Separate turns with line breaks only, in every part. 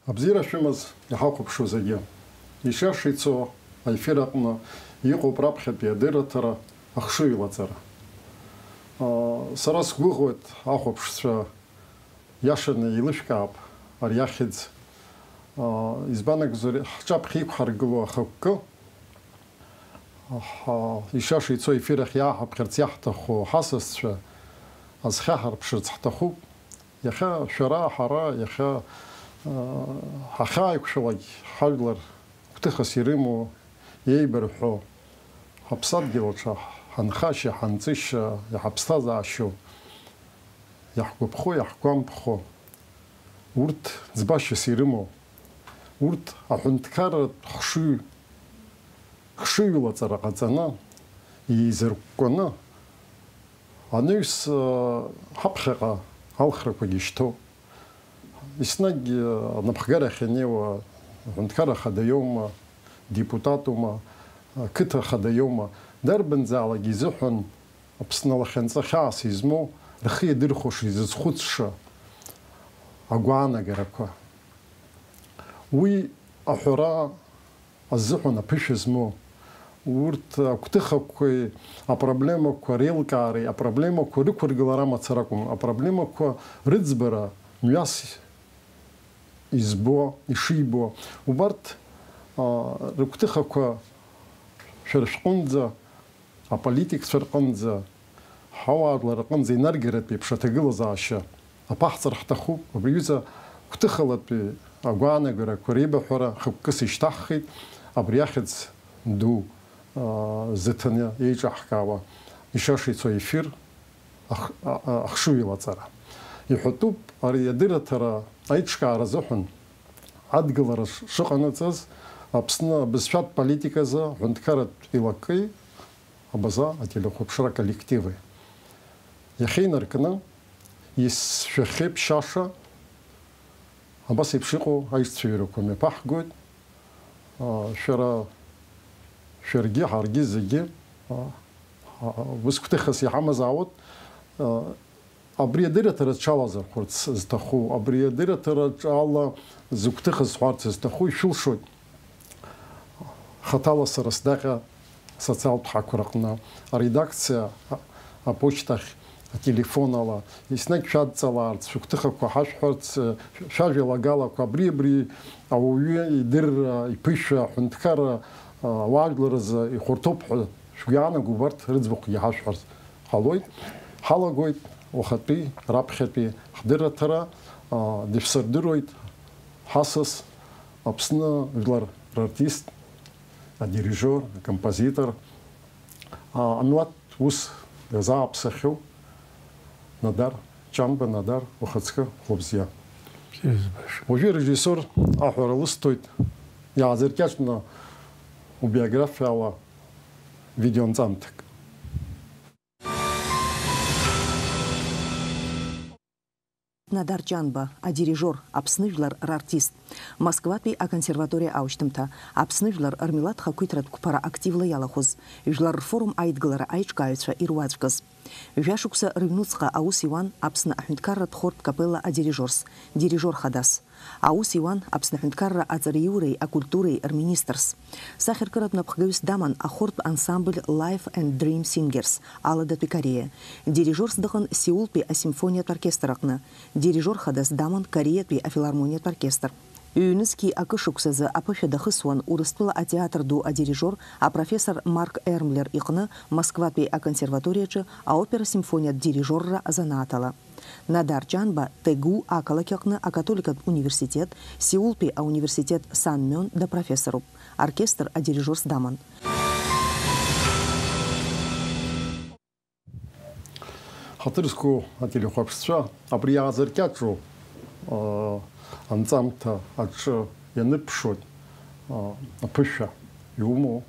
Абзира шәымаз иҳахәаԥшуа зегьы. Ишаша ицо аефир аҟны иҟоуп раԥхьатәи адырраҭара, ахшыҩ илаҵара. Сара сгәыӷуеит ахәаԥшцәа иашаны еилышәкаап ари ахьӡ. Избан акәзар, ҳҿаԥхьа иқәҳаргыло ахықәкы, ишаша ицо аефир ахь иааҳаԥхьарц иаҳҭаху ҳасасцәа азхьаҳарԥшырц ҳҭахуп. Иахьа шәара, ҳара, иахьа ҳахьааиқәшәалак ҳажәлар гәҭыхас ирымоу, еибарҳәо, ҳаԥсадгьыл аҿы ҳанхашьа, ҳанҵышьа, иҳаԥсҭазаашьоу, иаҳгәаԥхо, иаҳгәамԥхо, урҭ ӡбашьас ирымоу, урҭ аҳәынҭқарратә хшыҩлаҵара ҟаҵаны, еизыркәкәаны, анаҩс ҳаԥхьаҟа алхрақәагьы ишьҭоуп. Еснагь анапхгарахь инеиуа аҳәынҭқарра хада иоума, депутатума, қыҭа хада иоума, дарбанзаалак изыҳәан Аԥсны алахьынҵа хьаас измоу, рхы иадырхәаша, изызхәыцша агәаанагарақәа. Уи аҳәара азыҳәан аԥышәа змоу, урҭ агәҭыхақәеи апроблемақәа реилкаареи, апроблемақәа рықәыргылара мацара акәым, апроблемақәа рыӡбара мҩас избо, ишибо, убарҭ рыгәҭыхақәа шәара шәҟынӡа, аполитикцәа рҟынӡа, ҳауаажәлар рҟынӡа инаргаратәи аԥша аҭагылазаашьа аԥаҳҵар ҳҭахуп. Абри аҩыза гәҭыхалатәи агәаанагарақәа реибаҳәара хықәкыс ишьҭаҳхит, абри ахьӡ ду зыҭаны еиҿаҳкаауа ишаша ицо аефир ахшыҩ илаҵара. Иҳәатәуп ари адырраҭара аиҿкаара азыҳәан адгылара шыҟанаҵаз Аԥсны абызшәатә политиказы аҳәынҭқарратә илакеи абаза ателехәаԥшра коллективи. Иахьеинаркны исшәахьеит шьаша абас еиԥш иҟоу аишьцәаҩрақәа мҩаԥаҳгоит. Шәаргьы ҳаргьы зегьы ус гәҭыхас иҳамазаауеит. Абри адырраҭара ҽалазархәырц зҭаху, абри адырраҭараҿы ала зыгәҭыха зҳәарц зҭаху ишәылшоит. Хаҭала сара сдаҟьа асоциалтә ҳақәа рҟны, аредакциа апочтахь, ателефон ала, еснагь шәадҵалаарц, шәыгәҭыхақәа ҳашәҳәарц, шәажәалагалақәа, абри ауаҩы идырра, иԥышәа, аҳәынҭқарра ауаажәларазы ихәарҭоуп ҳәа шәгәаанаго убарҭ рыӡбахәгьы ҳашәҳәарц ҟалоит. Ҳалагоит уахатәи, раԥхьатәи ҳдырраҭара дышәсырдыруеит ҳасас Аԥсны жәлар рартист, адирижер, акомпозитор, амилаҭ ус иазааԥсахьоу Надар Ҷанба, Надар ухаҵкы хәлыбзиа. Уажәы арежиссер аҳәара лысҭоит, иаазыркьаҿны убиографиала видеонҵамҭак.
Надар Ҷанба, адирижер, Аԥсны жәлар рартист. Москватәи аконсерваториа аушьҭымҭа, Аԥсны жәлар рмилаҭ хақәиҭратә қәԥара активла иалахәыз, Жәлар рфорум аидгылара аиҿкааҩцәа ируаӡәкыз. Жәашықәса рыҩнуҵҟа аус иуан Аԥсны аҳәынҭқарратә хортә капелла адирижерс, дирижер хадас. Аус иуан Аԥсны аҳәынҭқарра аҵараиуреи акультуреи рминистрс. Сахьаркыратә напхгаҩыс даман ахортә ансамбль Life and Dream Singers, Аладатәи Кореиа. Дирижерс дыҟан Сеултәи асимфониатә оркестр аҟны. Дирижер хадас даман Кореиатәи афилармониатә оркестр. Ҩнызқьи акы шықәсазы аԥышәа дахысуан Урыстәыла атеатр ду адирижер апрофессор Марк Ермлер иҟны Москватәи аконсерваториаҿы аопера-симфониатә дирижерра азанаатала. Надар Ҷанба Тегу ақалақь аҟны акатоликатә университет, Сеултәи ауниверситет Санмён допрофессоруп. Оркестр адирижерс даман.
Ҳаҭыр зқәу ателехәаԥшцәа абри иаазыркьаҿу анҵамҭа аҿы ианыԥшуеит аԥышәа иумоу,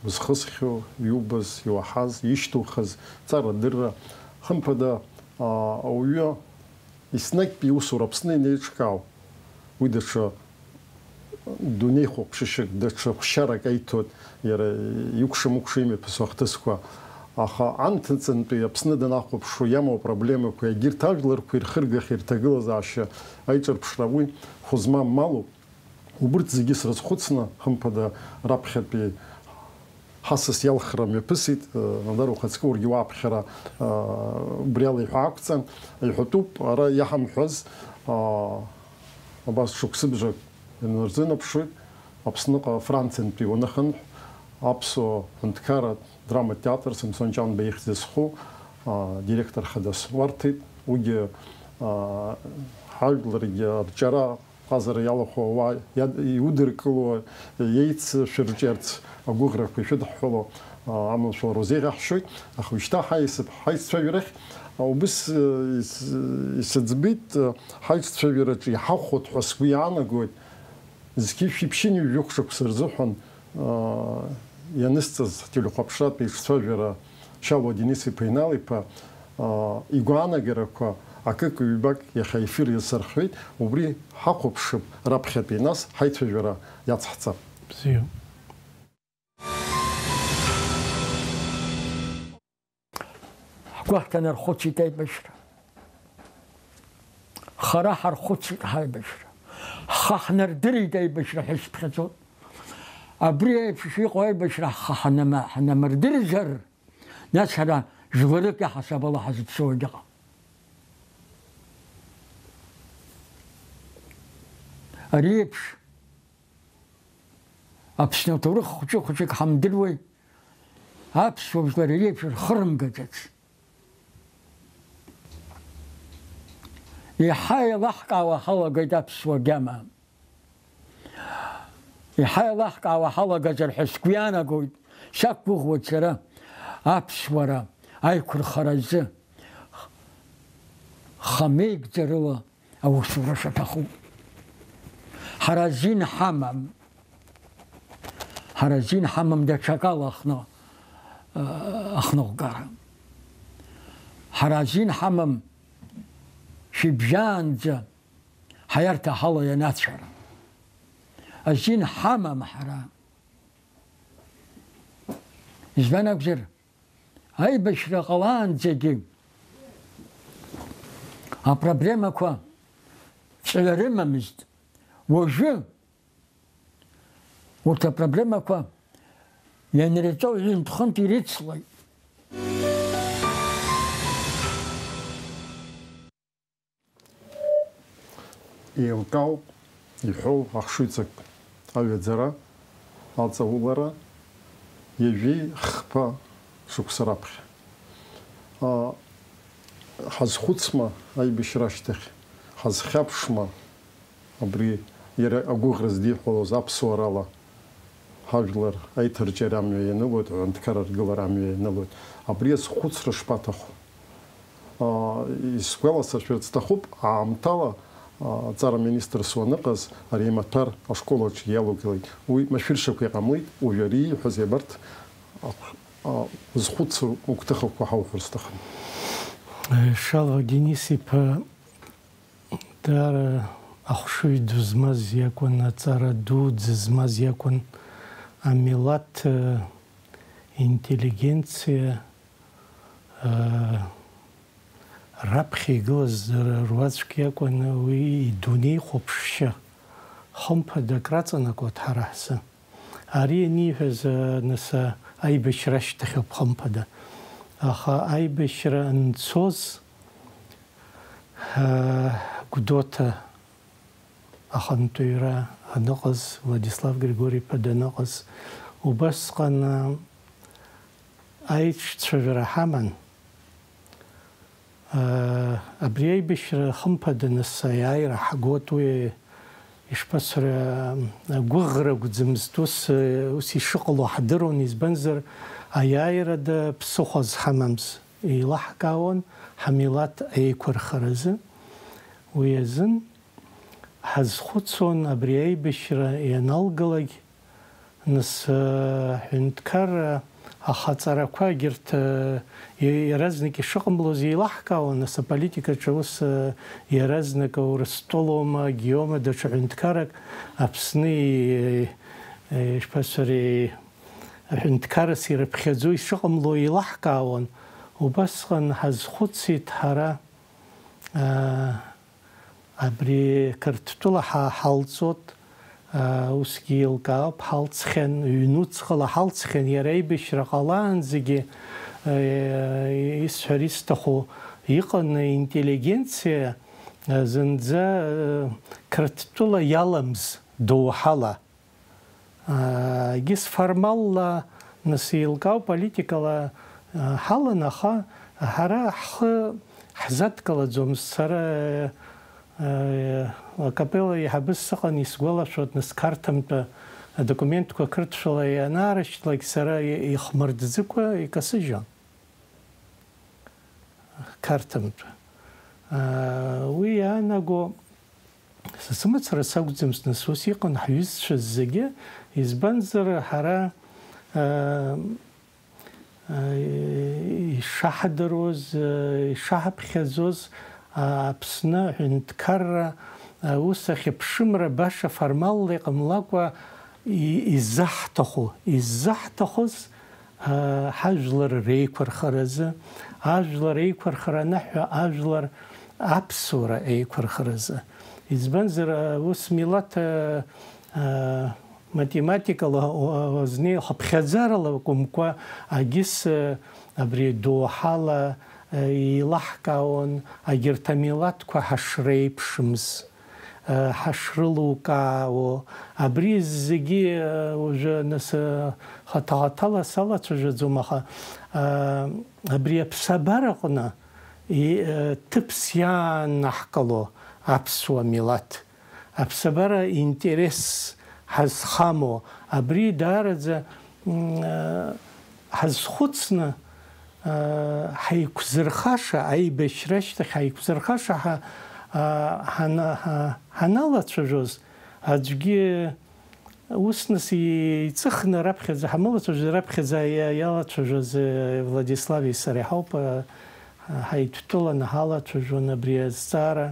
узхысхьоу, иубаз, иуаҳаз, ишьҭухыз ҵара-дырра хымԥада ауаҩы еснагьтәи иусура Аԥсны инеиҿкаау, уи даҽа дунеихәаԥшышьак, даҽа хәшьарак аиҭоит, иара икәша-мыкәша имҩаԥысуа ахҭысқәа Аха анҭыҵынтәи Аԥсны данахәаԥшуа иамоу апроблемақәа егьырҭ ажәларқәа ирхыргахьа ирҭагылазаашьа аиҿырԥшра уи хәы-змам малуп. Убырҭ зегьы срызхәыцны хымԥада раԥхьатәи ҳасас иалхра мҩаԥысит, Нодар ухаҵкы ургьы уааԥхьара убри ала иҳәа ақәҵан, иҳәатәуп ара иаҳамҳәаз абас шықәсыбжак инарзынаԥшуеит Аԥсныҟа Франциантәи уанахынҳә Аԥсуа ҳәынҭқарратә драматә театр Самсон Ҷанба ихьӡ зху директор хадас уарҭеит. Уигьы ҳажәларгьы рҿиара ҟазара иалахәу ауаа иудыркыло, иеицшәырҿиарц агәыӷрақәа ишәыдҳәҳәало амылшәала рузеиӷьаҳшьоит. Аха уажәшьҭа ҳаиццәажәарахь убыс исыӡбеит, ҳаиццәажәараҿы иҳахәот ҳәа сгәы иаанагоит. Зқьи шәиԥшьыни жәохә шықәса рзыҳәан ианысҵаз ҳтелехәаԥшратә еиҿцәажәара Шьалуа Денис-иԥа Инал-иԥа игәаанагарақәа акык-ҩбак иахьа ефир иасырхәеит. Убри ҳахәаԥшып раԥхьатәи, нас ҳаицәажәара иацҳҵап.
Бзиа. Ҳгәы ҳҭанархәыцит аибашьра. Хара ҳархәыцит ҳаибашьра. Ҳхы ҳнардырит аибашьра ҳәа ишԥхьаӡоит. Абри еиԥш иҟоу аибашьра ҳхы ҳнамырдырзар, нас ҳара жәларык иаҳасаб ала ҳазыԥсуа егьыҟам. Ари еиԥш Аԥсны аҭоурых хәыҷы-хәыҷык ҳамдыруеи, аԥсуа жәлар ари еиԥш рхырымгаӡац. Иаҳа еилаҳкаауа ҳалагеит аԥсуа агьама. Иаҳа еилаҳкаауа ҳалагазар ҳәа сгәы иаанагоит, сақәгәыӷуеит сара аԥсуара аиқәырхаразы хамеигӡарыла аусура шаҭаху. Ҳара азин ҳамам. Ҳара азин ҳамам даҽакала ахныҟәгара. Ҳара азин ҳамам шьыбжьаанӡа ҳаиарҭа ҳала ианацәара. Азин ҳамам ҳара. Избан акәзар, аибашьра ҟалаанӡагьы апроблемақәа ҵәҩа рымамызт. Уажәы урҭ апроблемақәа ианраҵоу ҩынтә-хынтә ирыцлоит.
Еилкаауп иҳәоу ахшыҩҵак аҩаӡара, аҵаулара ҩажәи хԥа шықәса раԥхьа. Ҳазхәыцма аибашьра ашьҭахь, ҳазхьаԥшма абри иара агәыӷра здихәалоз аԥсуарала ҳажәлар аиҭарҿиара амҩа ианылоит, аҳәынҭқарра ргылара амҩа ианылоит. Абри азхәыцра шԥаҭаху? Исгәаласыршәарц сҭахуп, аамҭала аҵара министрс уаныҟаз ари амаҭәар ашколаҿ иалоугылеит. Уи машәыршақә иҟамлеит, уажәы ари ииҳәаз иабарҭ зхәыцра угәҭыхақәа ҳауҳәар сҭахын.
Шьалуа Денис-иԥа даара ахәшыҩ ду змаз иакәын, аҵара дуӡӡа змаз иакәын, амилаҭ интеллигенциа раԥхьа игылаз руаӡәк иакәын. Уи идунеи хәаԥшшьа хымԥада акраҵанакуеит ҳара ҳзы. Ари аниҳәаз нас аибашьра ашьҭахьоуп хымԥада. Аха аибашьра анцоз Гәдоуҭа ахантәаҩра аныҟаз, Владислав Григорий-иԥа даныҟаз, убасҟан аиҿцәажәара ҳаман. Абри аибашьра хымԥада нас аиааира ҳагоит. Уи ишԥасҳәара, агәыӷра гәӡымызт, ус ишыҟало ҳдыруан, избанзар аиааирада ԥсыхәа зҳамамз еилаҳкаауан ҳамилаҭ еиқәырхаразы. Уи азын ҳазхәыцуан абри аибашьра ианалгалак, нас ҳәынҭқарра ахаҵарақәа егьырҭ иаразнак ишыҟамлоз еилаҳкаауан. Нас аполитикаҿы ус иаразнак Урыстәылоума, Гиома, даҽа ҳәынҭқаррак Аԥсны ишԥасҳәари
ҳәынҭқарас ирыԥхьаӡо ишыҟамло еилаҳкаауан, убасҟан ҳазхәыцит ҳара абри Қырҭтәыла ҳалҵот, усгьы еилкаауп, ҳалҵхьан, ҩнуҵҟала ҳалҵхьан, иара аибашьра ҟалаанӡагьы исҳәар исҭаху иҟан интеллигенциа зынӡа Қырҭтәыла иаламз доуҳала. Егьыс формалла нас еилкаау политикала ҳалан, аха ҳара ҳхы ҳзадкылаӡомызт. Сара акапелла еиҳабыс сыҟан, исгәалашәоит, нас қарҭымтәы адокументқәа қырҭшәала ианаарышьҭлак, сара ихмырдӡыкәа икасыжьон қарҭымтәы. Уи иаанаго сымацара сакәӡамызт, нас ус иҟан ҳҩызцәа зегьы, избанзар ҳара ишаҳдыруаз, ишаҳԥхьаӡоз Аԥсны ҳәынҭқарра ус ахьыԥшымра баша формалла иҟамлакәа иззаҳҭахоз ҳажәлар реиқәырхаразы, ажәлар еиқәырхара анаҳәа ажәлар аԥсуара еиқәырхаразы. Избанзар ус милаҭ математикала азнеи ҳаԥхьаӡарала акәымкәа, агьыс абри доуҳала еилаҳкаауан агьырҭ амилаҭқәа ҳашреиԥшымз, ҳашрылукаауа. Абри зегьы уажәы нас хаҭа-хаҭала салацәажәаӡом, аха абри аԥсабараҟны ҭыԥс иаанаҳкыло аԥсуа милаҭ, аԥсабара интерес ҳазхамо, абри даараӡа ҳазхәыцны ҳаиқәзырхаша, аибашьра ашьҭахь ҳаиқәзырхаша ҳаналацәажәоз, аӡәгьы уснас иҵыхны раԥхьаӡа ҳамалацәажәоз, раԥхьаӡа иалацәажәоз Владислави сареи ҳауп, ҳаидтәыланы ҳалацәажәон абри азҵаара.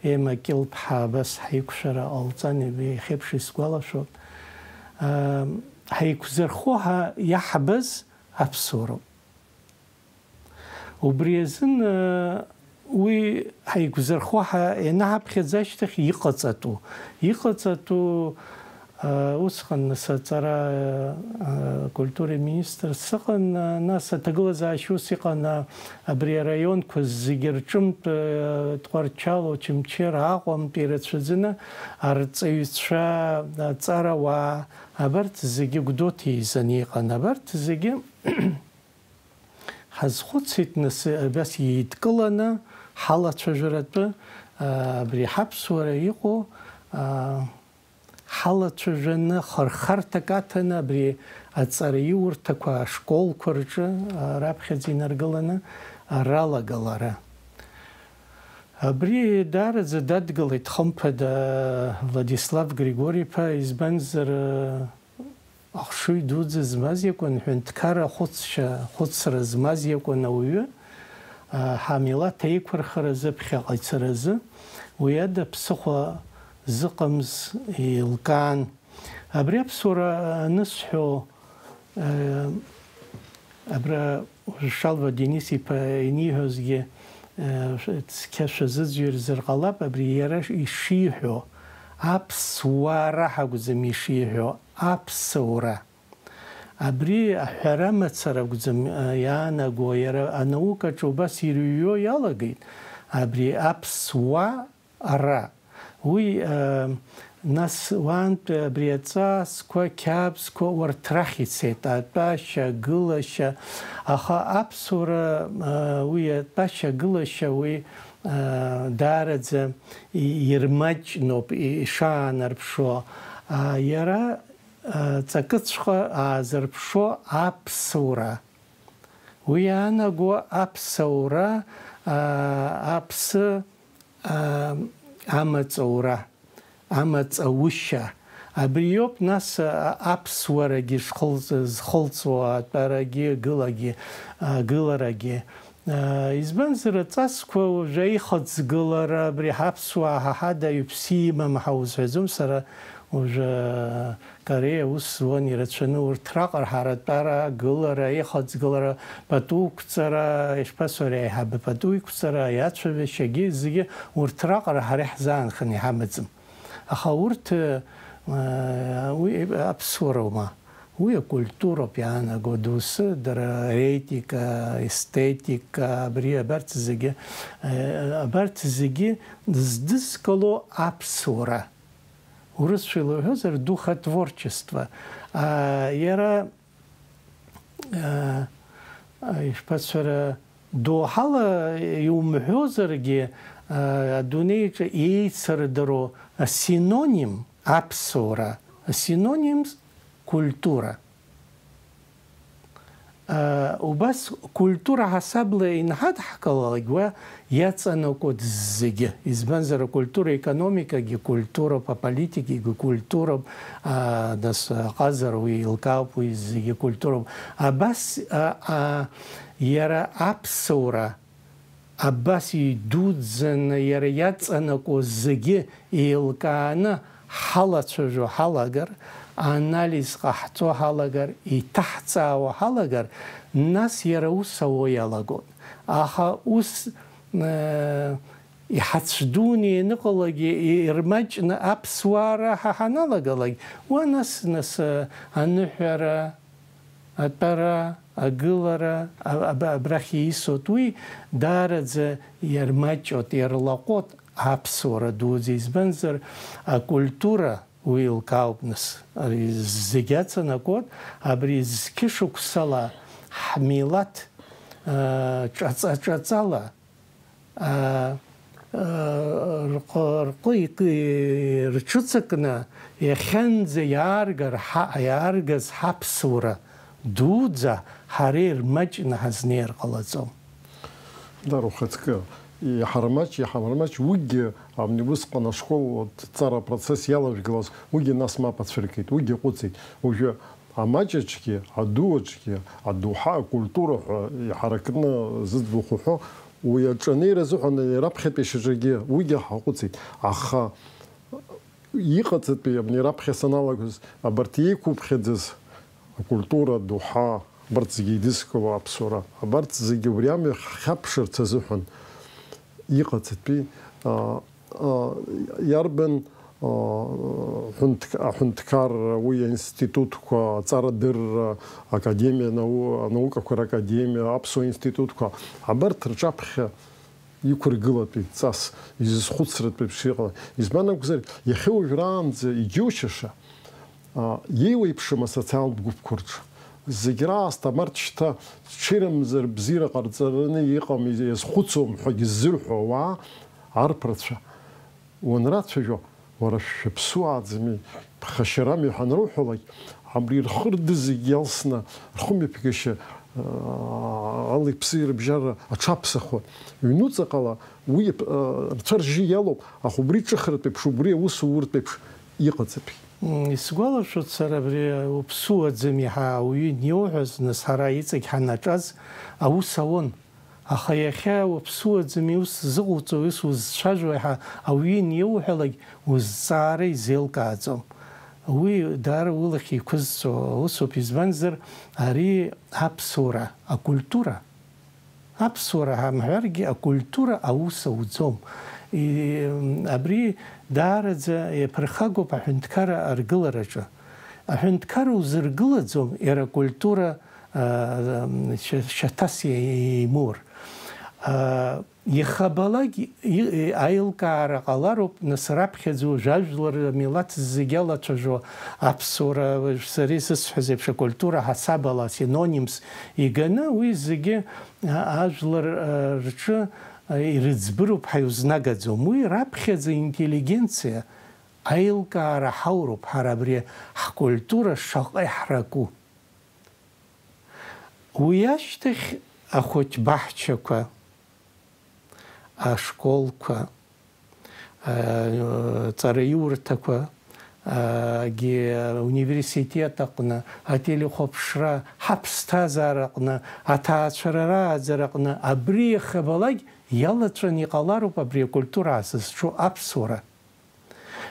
Емакьыл-ԥҳа абас ҳаиқәшәара ҟалҵан, иахьеиԥш исгәалашәоит. Ҳаиқәзырхо иаҳбаз аԥсуароуп. Убри азын уи ҳаиқәзырхо ианаҳаԥхьаӡа ашьҭахь иҟаҵатәу усҟан нас аҵара акультура министр сыҟан, нас аҭагылазаашьа ус иҟан, абри араионқәа зегьы рҿымҭ Тҟәарчал, Очамчыр, Аҟәантәи ирацәаӡаны арҵаҩцәа, аҵарауаа, абарҭ зегьы Гәдоуҭа еизаны иҟан. Абарҭ зегьы ҳазхәыцит, нас абас еидкыланы ҳалацәажәаратәы абри ҳаԥсуара иҟоу ҳалацәажәаны хырхарҭак аҭаны абри аҵараиурҭақәа ашколқәа рҿы раԥхьаӡа инаргыланы ралагалара. Абри даараӡа дадгылеит хымԥада Владислав Григориԥа, избанзар ахшыҩ дуӡӡа змаз иакәын, ҳәынҭқарра хәыцра змаз иакәын ауаҩы, ҳамилаҭ аиқәырхаразы, ԥхьаҟа ицаразы, уи ада ԥсыхәа зыҟамз еилкаан. Абри аԥсуара анысҳәо, абра Шалва Денис-иԥа иниҳәозгьы цқьа шәазыӡырҩыр ҟалап, абри иара ишиҳәо аԥсуара ҳакәӡам ишиҳәо, аԥсуара. Абри аҳәара мацара акәӡам иаанаго, иара анаукаҿы убас ирҩо иалагеит, абри аԥсуара. Уи нас уантәи абри аҵасқәа, қьабзқәа урҭ рахь ицеит, атәашьа, агылашьа, аха аԥсуара уи атәашьа, агылашьа уи даараӡа ирмаҷноуп ишаанарԥшуа, иара ҵакыҵәҟьа аазырԥшуа аԥсуара. Уи иаанаго аԥсуара, аԥсы амаҵура, амаҵаушьа. Абри иоуп нас аԥсуарагьы зхылҵуа, атәарагьы, агыларагьы. избанзар аҵасқәа уажәы аихаӡгылара абри ҳаԥсуаа ҳаҳада иԥсимам ҳаузҳәаӡом сара уажәы Корея ус зуан ирацәаны урҭ раҟара ҳаратәара агылара аихаӡгылара пату қәҵара ишԥасҳәари аиҳабы пату иқәҵара аиацәажәашьагьы зегьы урҭ раҟара ҳара иҳзаанхан иҳамаӡам аха урҭ уи аԥсуараума уи акультуроуп иаанаго доусы дара етика естетика абри абарҭ зегьы здызкыло аԥсуара урысшәа илҳәозар духотворчество иара ишԥасҳәара доуҳала иумҳәозаргьы адунеиаҿы еицырдыруа асиноним аԥсуара асинонимс культура убас культура ҳасабла инҳадҳкылалак уа иаҵанакуа зегьы избанзар акультура економикагьы культуроуп аполитикагьы культуроуп нас ҟазара уи еилкаауп уи зегьы культуроуп абас иара аԥсуара абас идуӡӡаны иара иаҵанакуа зегьы еилкааны ҳалацәажәо ҳалагар анализ ҟаҳҵо ҳалагар иҭаҳҵаауа ҳалагар нас иара ус ауа иалагоит аха ус иҳацәдуны ианыҟалагьы ирмаҷны аԥсуаара ҳаналагалак уа нас аныҳәара атәара агылара абрахь иисоит уи даараӡа иармаҷот иарлаҟәот аԥсуара дуӡӡа избанзар акультура уи еилкаауп нас ари зегьы аҵанакуат абри зқьышықәсала ҳмилаҭ ҿаҵа-ҿаҵала рҽыҵакны иахьанӡа иааргаз ҳаԥсуара дуӡӡа ҳара ирмаҷны ҳазнеир ҟалаҵом
ухаҵкы иҳармаҷ уигьы абни усҟан ашкол ҭҵара апроцесс иалажәгылаз уигьы нас мап ацәыркит уигьы ҟәыҵит уажәы амаҷаҿгьы адуаҿгьы адоуҳа акультура ҳәа иҳаракны зыӡбахә ҳәо уи аҿанеира азыҳәан раԥхьатәи шьаҿагьы уигьы ҳаҟәыҵит аха иҟаҵатәи абни раԥхьа саналагоз абарҭ еиқәыԥхьаӡаз акультура адоуҳа абарҭ зегьы еидызкыло аԥсуара абарҭ зегьы убри амҩа ҳхьаԥшырц азыҳәан иҟаҵатәи иарбан аҳәынҭқар уи аинститутқәа аҵарадырра академиа наукақәа ракадемиа аԥсуа институтқәа абарҭ рҿаԥхьа иқәыргылатәи ҵас изызхәыцратәи шыҟала избан акәзар иахьа уажәраанӡа иџьоушьаша иеиуеиԥшым асоциалтә гәыԥқәа рҿы зегьы раасҭа абарҭ шьҭа ҽеирамзар бзиара ҟарҵараны иҟам иазхәыцуам ҳәагьы ззырҳәо ауаа арԥарцәа уанрацәажәо уара шәыԥсуааӡами ԥхашьарами ҳәа анрыуҳәалак абри рхы рды зегьы иалсны рхымҩаԥгашьа али-ԥси рыбжьара аҽаԥсахуа ҩнуҵаҟала уи рцәа ржьы иалоуп аха убри ҿыхратә еиԥш убри аусууртә еиԥш иҟаҵатәи
исгәалашәоит сара абри уԥсуаӡами ҳәа ауаҩы иоуҳәаз нас ҳара иҵегь ҳанаҿаз аус ауан аха иахьа уԥсуаӡами ус зыҟоуҵо ус узцәажәои ҳәа ауаҩы иоуҳәалак узҵаара изеилкааӡом уи даара улахь еиқәызҵо усуп избанзар ари аԥсуара акультура аԥсуара ҳамҳәаргьы акультура аус ауӡом абри даараӡа иаԥырхагоуп аҳәынҭқарра аргылараҿы аҳәынҭқарра узыргылаӡом иара акультура шьаҭас имур иахабалак аилкаара ҟалароуп нас раԥхьаӡа уажә ажәлар амилаҭ зегьы алацәажәо аԥсуара сара исысҳәаз еиԥш акультура ҳасабала синонимс иганы уи зегьы ажәлар рҿы ирыӡбыроуп ҳәа иузнагаӡом уи раԥхьаӡа интеллигенциа аилкаара ҳауроуп ҳара абри ҳкультура шаҟа иҳраку уи ашьҭахь ахәыҷбаҳчақәа ашколқәа ҵараиурҭақәа университет аҟны ателехәаԥшра ҳаԥсҭазаара аҟны аҭаацәара рааӡара аҟны абри иахабалак иалаҵәан иҟалароуп абри акультура аазызҿу аԥсуара.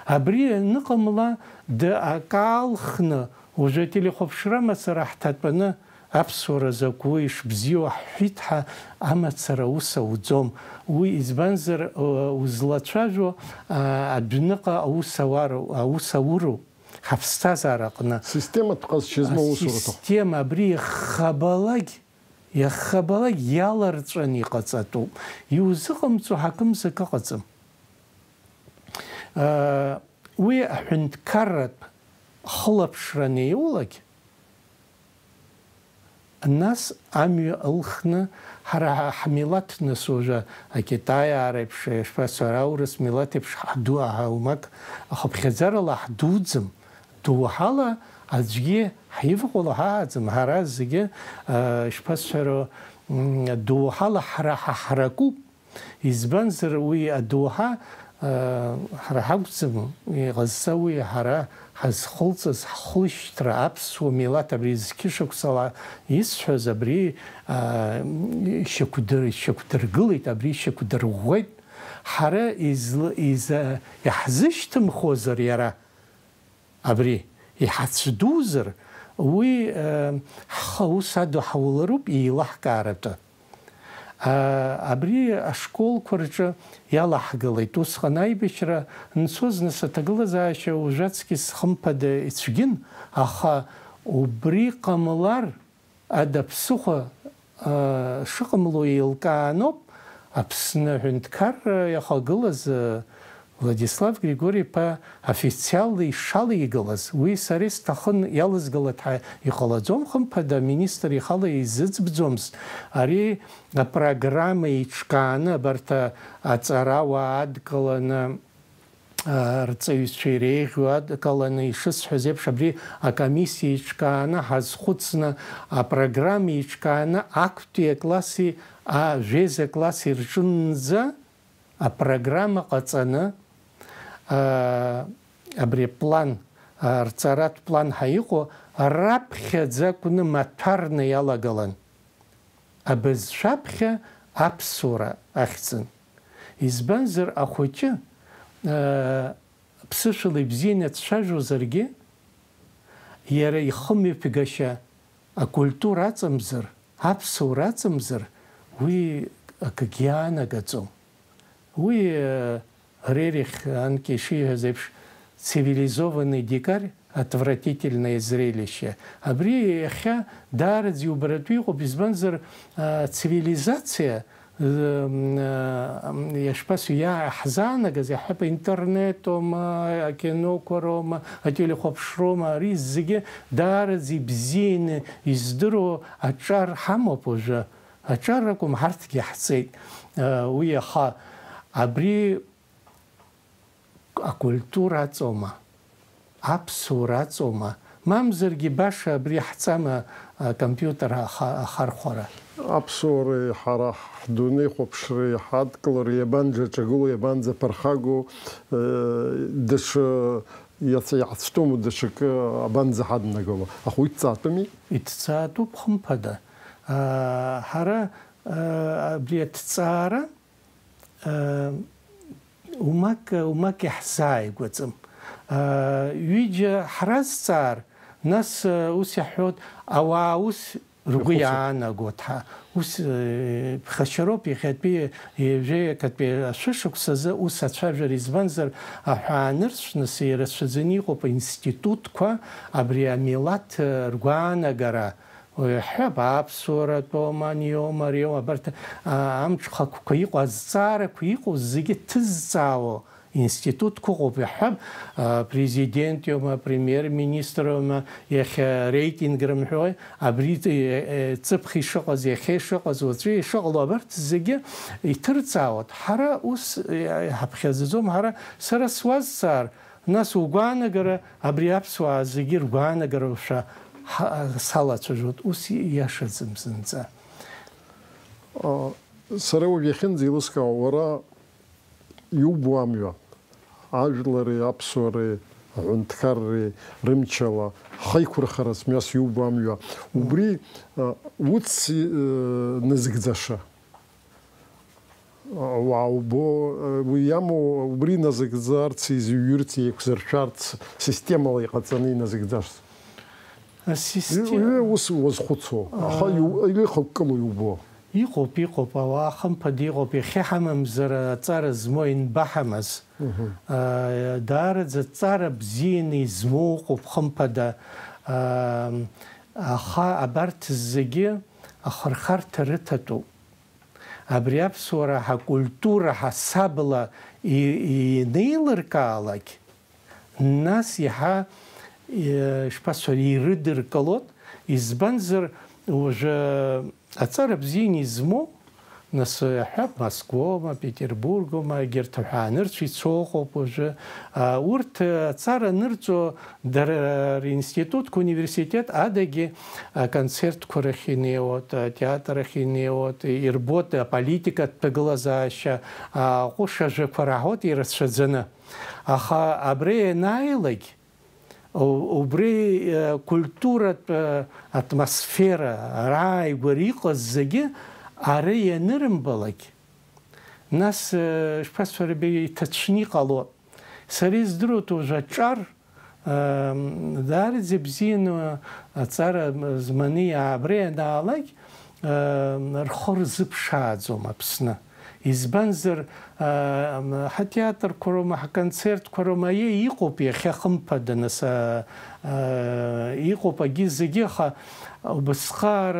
Абри аныҟамла акалхны уажәы ателехәаԥшра мацара ҳҭатәаны аԥсуара закәу ишбзиоу ҳҳәит ҳәа амацара ус ауӡом. Уи избанзар узлацәажәо адәныҟа аус ауроуп ҳаԥсҭазаара аҟны.
Систематә ҟазшьазма усураҭахуп.
Асистема абри иахабалак иаларҵәан иҟаҵатәуп. Иузыҟамҵо ҳакымзак ыҟаӡам. Уи аҳәынҭқарратә хылаԥшра неиулак нас амҩа ылхны ҳара ҳмилаҭ насуажәы акитаиаа реиԥш ишԥасҳәара аурыс милаҭ еиԥш ҳаумак ахыԥхьаӡарала ҳдуӡым. Доуҳала аӡәгьы ҳивҟәала ҳааӡам. Ҳара зегьы ишԥасҳәаро доуҳала ҳара ҳаҳракуп. Избанзар уи адоуҳа ҳара ҳакәӡам иҟазҵа уи ҳара ҳазхылҵыз ҳхәышьҭра аԥсуа милаҭ абри зқьышықәсала исҳәаз абри ишьақәдыргылеит, абри ишьақәдырӷәӷәеит. Ҳара иаҳзышьҭымхозар иара абри иҳацәдузар уи ҳус аду ҳаулароуп еилаҳкааратәы. Абри ашколқәа рҿы иалаҳгылеит. Усҟан аибашьра нцоз нас аҭагылазаашьа ужаҵкьыс хымԥада ицәгьын, аха убри ҟамлар адаԥсыхәа шыҟамло еилкааноуп Аԥсны аҳәынҭқар иахагылаз Владислав Григорий-иԥа официалла ишалеигалаз. Уи сара исҭахын иалызгалат ҳәа иҟалаӡом, хымԥада аминистр ихала изыӡбӡомызт. Ари апрограмма еиҿкааны абарҭ аҵарауаа адкыланы рҵаҩцәа иреиӷьу адкыланы ишысҳәаз еиԥш абри акомиссиа еиҿкааны ҳазхәыцны апрограмма еиҿкааны актәи акласси ажәеиза класси рҿынӡа апрограмма ҟаҵаны абри план рҵаратә план ҳаиҟо раԥхьаӡа акәны маҭәарны иалагалан. Абызшәаԥхьа аԥсуара ахьӡын. Избанзар ахәыҷы ԥсышәала ибзианы дцәажәозаргьы иара ихымҩаԥгашьа акультура аҵамзар, аԥсуара аҵамзар уи акгьы аанагаӡом. Уи Рерих анки ишиҳәаз еиԥш цивилизованный дикарь, отвратительное зрелище. Абри иахьа даараӡа иубаратәы иҟоуп. Избанзар цивилизациа ишԥасҳәо иааҳзаанагаз иаҳҳәап аинтернетома, акиноқәа роума, ателехәаԥшроума, ари зегьы даараӡа ибзианы издыруа аҿар ҳамоуп уажәы. Аҿар акәым, ҳарҭгьы ҳцеит. Уи аха абри акультура аҵоума, аԥсуара аҵоума, мамзаргьы баша абри ҳҵама акомпиутер ахархәара.
Аԥсуареи ҳара ҳдунеихәаԥшреи ҳадкылареи иабанџьаҿагылоу, иабанӡаԥырхагоу, даҽа иацәтәыму даҽакы абанӡаҳаднагыло. Аха уи дҵаатәыми?
Идҵаатәуп хымԥада. Ҳара абри аҭҵаара умак иаҳзааигәаӡам. Ҩыџьа ҳразҵаар, нас ус иаҳҳәоит, ауаа ус ргәы иаанагоит ҳәа. Ус ԥхашьароуп иахьатәи ҩеижәеи ашәышықәсазы ус ацәажәара. Избанзар аҳәаанырцәныс ирацәаӡаны иҟоуп аинститутқәа абри амилаҭ ргәаанагара. Ҳәап аԥсуаратәоума, аниома, ариома, абарҭ амҽхақәқәа иҟоу, азҵаарақәа иҟоу зегьы ҭызҵаауа институтқәа ыҟоуп. Иаҳҳәап президент иоума, премьер-министр иоума, иахьа реитинг рымҳәои, абри ҵыԥх ишыҟаз, иахьа ишыҟаз, уаҵәы ишыҟало, абарҭ зегьы иҭырҵаауеит. Ҳара ус ҳаԥхьаӡаӡом. Ҳара сара суазҵаар, нас угәаанагара абри аԥсуаа зегьы ргәаанагароушәа салацәажәоит. Ус иашаӡам зынӡа.
Сара уажә иахьынӡеилыскаауа, уара иубо амҩа, ажәлари, аԥсуареи, ҳәынҭқарреи рымчала ҳаиқәырхарас мҩас иубо амҩа убри уц назыгӡаша ауаа убо уи иамоу убри назыгӡарц изҩырц еиқәзыршәарц системала иҟаҵаны иназыгӡарц ус уазхәыцуа аха илыхықәкыло иубо
иҟоуп ауаа хымԥада иҟоуп иахьаҳамамзар аҵара змоу инбаҳамаз даараӡа ҵара бзианы измоу ыҟоуп хымԥада аха абарҭ зегьы ахырхарҭа рыҭатәуп абри аԥсуара ҳакультура ҳасабла инеилыркаалак нас иаҳа ишԥасҳәари ирыдыркылоит избанзар уже аҵара бзианы измоу нас иаҳҳәап Москвоума Петербургоума егьырҭ аҳәаанырцәа ицо ыҟоуп уже урҭ аҵара нырҵо дара ринститутқәа университет адагьы аконцертқәа рахь инеиуеит атеатр ахь инеиуеит ирбоит аполитикатә ҭагылазаашьа аҟәышажәақәа раҳауеит ирацәаӡаны аха абри ианааилак убри культуратә атмосфера рааигәара иҟаз зегьы ара ианырымбалак нас ишԥасҳәари иҭацәны иҟалоит сара издыруеит уже аҿар даараӡа бзианы аҵара зманы абри ианаалак рхы рзыԥшааӡом Аԥсны избанзар ҳатеатрқәа роума ҳаконцертқәа роума иҟоуп иахьа хымԥада нас иҟоуп агьи зегьы аха убасҟак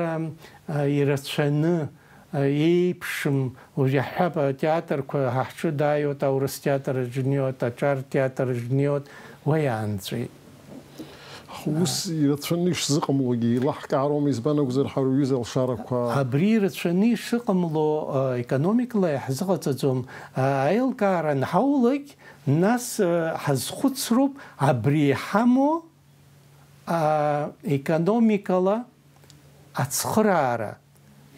ирацәаны еиԥшым уажә иаҳҳәап атеатрқәа ҳаҳҿы дааиуеит аурыс театр аҿы днеиуеит аҿар театр аҿы днеиуеит уа иаанҵәеит
ус ирацәаны ишзыҟамлогьы еилаҳкаароума избан акәзар ҳарҩыза алшарақәа
абри ирацәаны ишыҟамло економикала иаҳзыҟаҵаӡом аилкаара анҳаулак нас ҳазхәыцроуп абри иҳамоу економикала ацхыраара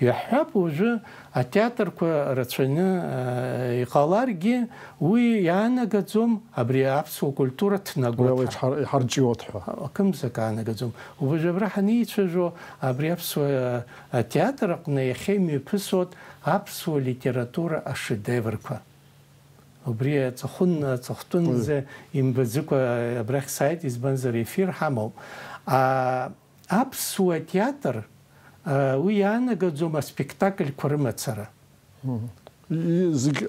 иаҳҳәап ужәы атеатрқәа рацәаны иҟаларгьы уи иаанагаӡом абри аԥсуа культура ҭнагоит
иҳарҷиуеит ҳәа
акымзак аанагаӡом уажә абра ҳаницәажәо абри аԥсуа атеатр аҟны иахьа имҩаԥысуеит аԥсуа литература ашедеврқәа убри аҵыхәтәынӡа имбаӡыкәа абрахь сааит избанзар эфир ҳамоуп аԥсуа театр уи иаанагаӡом аспектакльқәа рымацара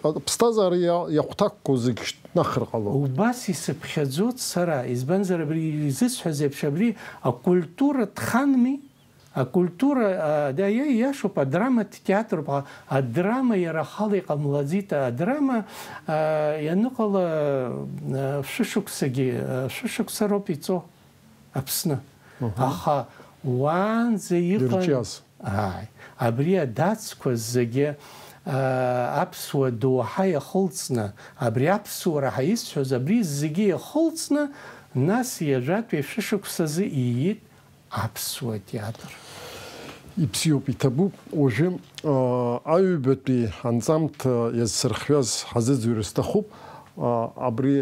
аԥсҭазаара иахәҭакқәоу зегьы шьҭнахыр ҟалоит
убас исыԥхьаӡоит сара избанзар абри изысҳәаз еиԥш абри акультура ҭханми акультура иашоуп адраматә театруп адрама иара ахала иҟамлаӡеит адрама ианыҟала шәышықәса роуп иҵо Аԥсны аха уаанӡа иҟан абри адацқәа зегьы аԥсуа доуҳа иахылҵны абри аԥсуара ҳаисҳәоз абри зегьы иахылҵны нас иажәатәи шәышықәсазы иит аԥсуа театр
ибзиоуп иҭабуп уажәы аҩбатәи анҵамҭа иазсырхҩаз ҳазыӡырҩыр сҭахуп абри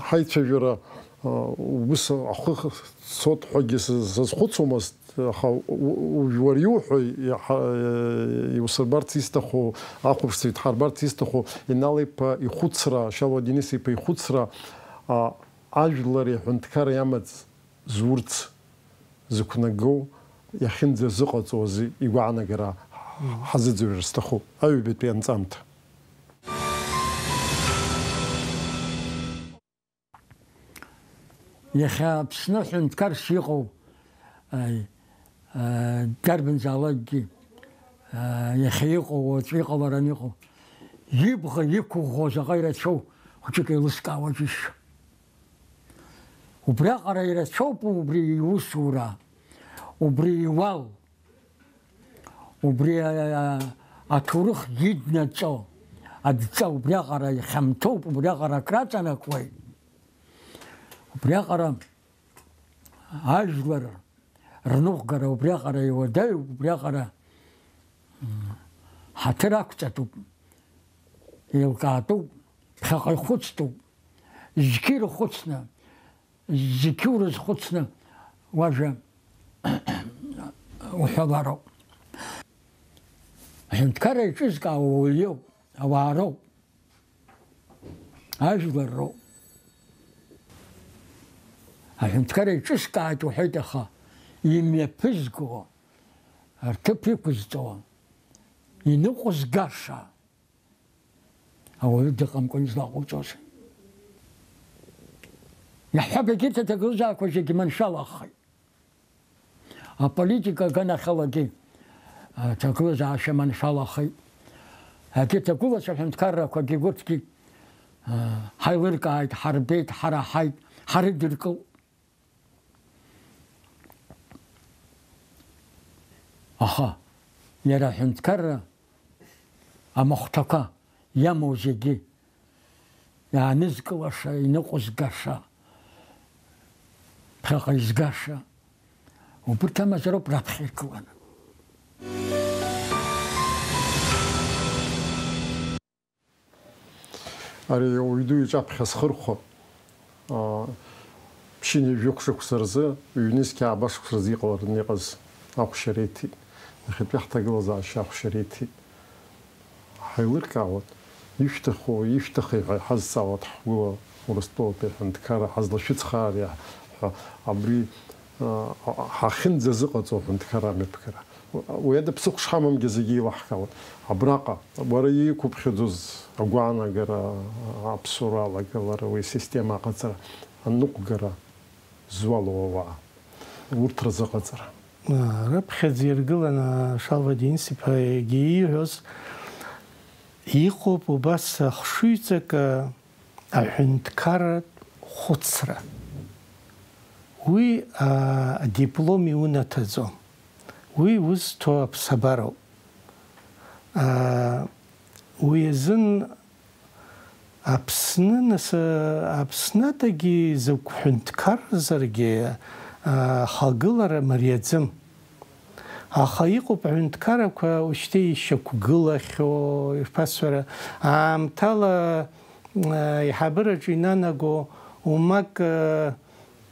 ҳаицәажәара ус ахы цот ҳәагьы сазхәыцуамызт аха уара иуҳәо иусырбарц исҭаху ахәаԥшцәа идҳарбарц исҭаху Инал-иԥа ихәыцра Шьалуа Денис-иԥа ихәыцра ажәлари аҳәынҭқарреи амаҵ зурц зықәнагоу иахьынӡазыҟаҵоз игәаанагара ҳазыӡырҩыр сҭахуп аҩбатәи анҵамҭа
иахьа Аԥсны ҳәынҭқарс иҟоу дарбанзаалакгьы иахьа иҟоу уаҵәы иҟалараны иҟоу ибӷа иқәыӷәӷәо заҟа ирацәоу хәыҷык еилыскаауа џьысшьо убриаҟара ирацәоуп убри иусура убри иуал убри аҭоурых иднаҵо адҵа убриаҟара ихьамҭоуп убриаҟара акраҵанакуеит убриаҟара ажәлар рныҟәгара убриаҟара иуадаҩуп убриаҟара ҳаҭыр ақәҵатәуп еилкаатәуп ԥхьаҟа ихәыцтәуп زكير خصنا زكيور خصنا واجا وحضروا عشان تكرر جزء أو اليوم أو عرو أجبروا عشان تكرر جزء قاعد وحيدها يميبزقوا ارتبيكوزتوا ينقص قاشا أو يدقم كنز لاقو جوسي يحب جيت تقولك وجه من شاء الله خي البوليتيكا كان خلاقي تقول عشان من شاء الله خي هكي تقول عشان تكرر وجه قلت هاي ورقة حربيت حرا حي حردركو أخا يرى حنتكرر أمختكا يا موزيجي يا نزق وشا ينقص قشا بخيز قشا وبركما زرب رابخيكو أنا
أري ويدو يجاب خسخرخو بشيني يوكشك سرزة يونيس كعباش سرزي قوارني قز أخو شريتي نخد بيحتاج لزع الشاخ شريتي حيور كعوت يفتخي حز صوت حقوق ورستو بيحند كارا حز لشيت خاري عبري حخن ززقة زوفند كارا مبكرة ويدا بسوق شحمم جزيجي وحكاوت عبراقة وريي كوب خدوز أقوانا جرا عبصورة لجرا وسيستم قصرة النق جرا زوالو ووا ورترزق قصرة
رب خزير قلنا شالفدين سباي جيهوس يقوب وبس خشيتك عند كارت خطسرة وي دبلومي ونتزو وي وستو بصبرو ويزن أبسنا تجي زوج عند كار زرجي خاقلر مريضم أخايقو بعند كارك وشتي شكو قلخو يفسر تلا يحبر جينانا جو وماك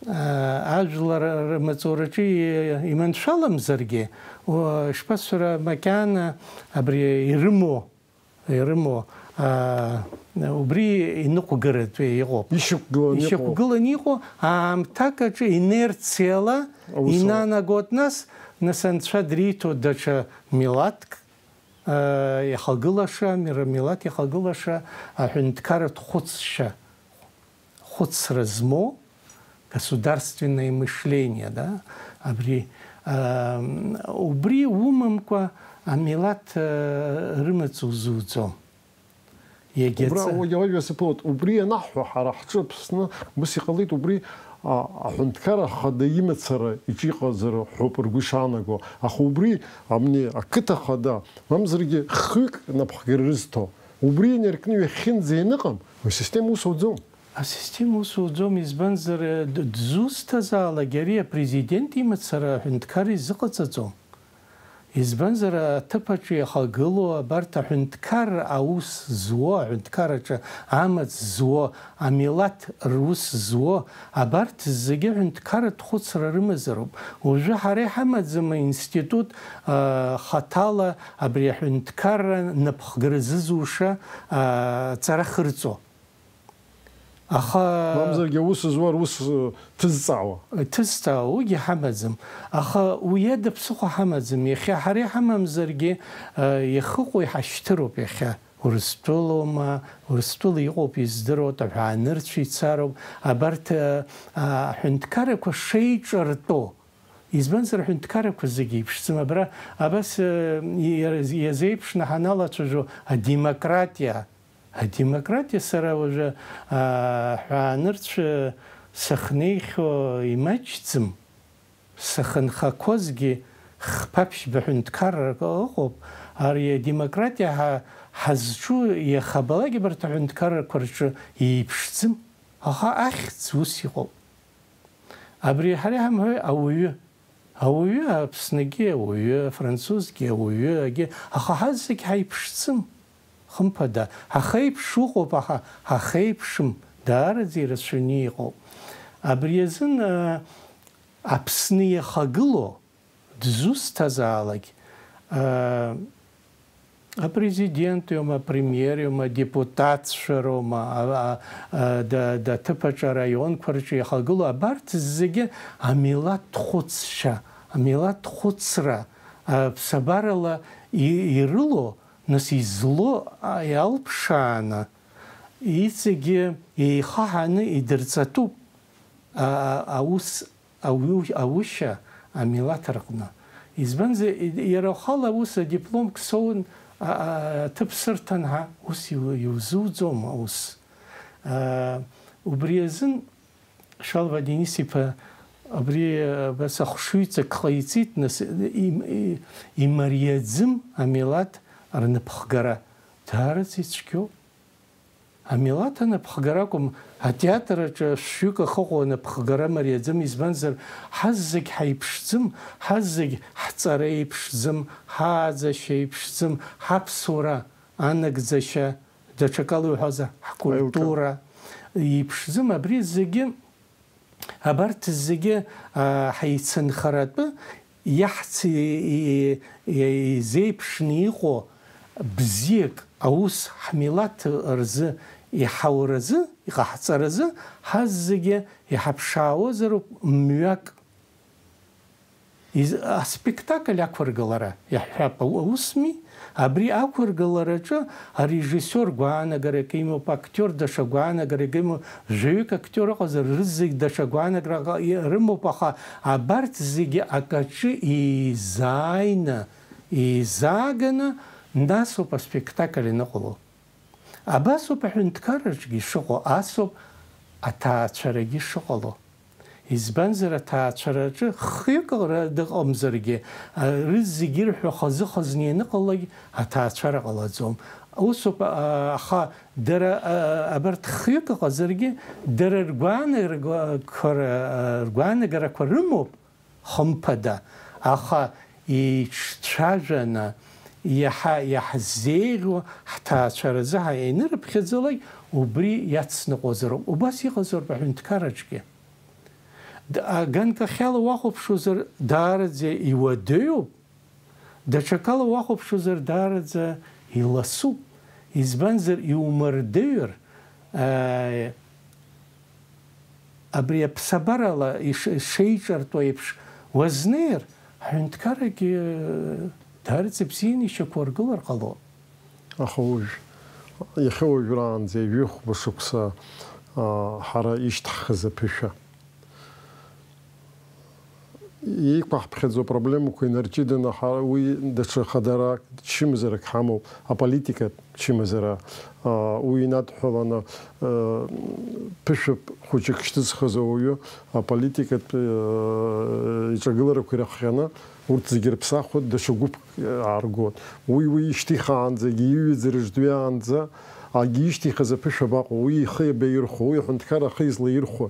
أجلر مزورجي يمن شالم زرجي وشفسر مكان أبري يرمو وبري إنكو قرد يغوب يشكو قلنيقو تاكا إنيرتسيلا إنانا قوت ناس نسنتشا دريتو دача ميلاتك يخلقلاشا ميلات يخلقلاشا عندكارت خудсразмо государственное мышление, да, убри умамква амилат рымацузузом.
убри наху харахчыпсны бис кылыт убри عندكارا خدايمة سرا يجي قازر حبر وشانجو أخوبري أمني أكتر خدا ممزرجي خيك نبخيرزتو وبري نركني خين زينقم والسيستم وصوزوم
السيستم وصوزوم يزبنزر دزوستا زالا جريا بريزيدنتي متسرا عندكاري زقتزوم يزبنزر تبتشي خاقلو بارتا عندكار أوس زوا عندكار عامت زوا عميلات روس زوا أبارت الزجي عندكار تخصر رمزروب وجه حري حمد زما انستيتوت خطالة أبري عندكار نبخ جرززوشا ترخرزو أخا
ممزر جوس زوار وس
تزعوا يا حمزم أخا ويد بسخو حمزم يخي حري حمم زرجي يخقوا يحشتروا بيخا ورستولو ما ورستولو يقوب يزدروا طبعا نرتشي تصاروا أبرت حندكارك وشي جرتو يزبنزر حندكارك وزجي بشتما برا أبس يزيبش نحنالا تجو الديمقراطية الديمقراطية سرا وجه حانرتش سخنيخ يمجتم سخن خاكوزجي خبابش بحندكار غوب هاري ديمقراطية حزشو يخبلاجي برت حندكار كرشو يبشتم أخا أخت وسي غوب أبري حري هم هو أويو بسنجي أويو فرنسوزجي أويو أجي أخا حزك هاي بشتم خمبدا هخيب شوقو بها هخيب شم даараӡа ирацәаҩны иҟоуп. Абри азын Аԥсны иахагыло дзусҭазаалак апрезидент иоума, апремиер иоума, депутатцәа роума, аҭыԥаҿы араионқәа рҿы иахагыло абарҭ зегьы амилаҭ хәыцшьа, амилаҭ хәыцра ԥсабарала ирыло, нас изло иалԥшааны иҵегьы еихаҳаны идырҵатәуп аушьа амилаҭ рҟны. Избанзар иара ухала ус дипломк соун ҭыԥ сырҭан ус иузуӡом ус. Убри азын Шалва Денис-иԥа абри бас ахәшыҩҵак ҟаиҵеит, нас имариаӡым амилаҭ рныԥхгара. Даараӡа ицәгьоуп. Амилаҭ аныԥхгара акәым, атеатраҿы шәҩык ахыҟоу аныԥхгара мариаӡым, избанзар ҳаз зегь ҳаиԥшӡым, ҳаз зегь ҳҵара еиԥшӡым, ҳааӡашьа еиԥшӡым, ҳаԥсуара анагӡашьа, даҽакала иуҳәозар ҳкультура еиԥшӡым. Абри зегьы абарҭ зегьы ҳаицынхаратәы изеиԥшны иҟоу бзиак аус ҳмилаҭ рзы иҳауразы, иҟаҳҵаразы ҳаз зегьы иҳаԥшаауазароуп мҩак. Аспектакль ақәыргалара иаҳҳәап аусми, абри ақәыргалараҿы арежиссиор гәаанагарак имоуп, актиор даҽа гәаанагарак имоуп, жәаҩык актиор ыҟазар рызегь даҽа гәаанагара рымоуп, аха абарҭ зегьы акаҿы еизааганы насоуп аспектакль иныҟало. Абасоуп аҳәынҭқарраҿгьы ишыҟоу, асоуп аҭаацәарагьы ишыҟало. Избанзар аҭаацәараҿы хҩык дыҟамзаргьы, рызегьы ирҳәо хазы-хазны ианыҟалак аҭаацәара ҟалаӡом. Усоуп, аха дара абарҭ хҩык ыҟазаргьы, дара ргәаанагарақәа рымоуп хымԥада, аха иҽцәажәаны иаҳзеиӷьу ҳҭаацәаразы ианырыԥхьаӡалак убри иацныҟәозароуп. Убас иҟазароуп аҳәынҭқарраҿгьы. Ганкахьала уахәаԥшуазар даараӡа иуадаҩуп, даҽакала уахәаԥшуазар даараӡа иласуп. Избанзар иумырдаҩыр абри аԥсабарала ишеиҿартәу еиԥш уазнеир, аҳәынҭқаррагьы даараӡа бзианы ишьақәыргылар ҟалоит.
Аха иахьа уажәраанӡа ҩы-хәба шықәса ҳара ишьҭаҳхыз аԥышәа иқәаҳԥхьаӡо апроблемақәа инарҷыданы уи даҽа хадарак чымазарак ҳамоуп, аполитикатә чымазара уи инадҳәаланы ԥышәап хәыҷык шьҭызхыз ауаҩы аполитикатә иҿагыларақәа ирахҟьаны урҭ зегьы рыԥсахуа даҽа гәыԥк ааргоит. Уи ишьҭихаанӡагьы иҩыӡара ждҩаанӡа агьы ишьҭихаз аԥышәа абаҟоу, уи ихы иабаирхәо, уи аҳәынҭқар ахы излаирхәо.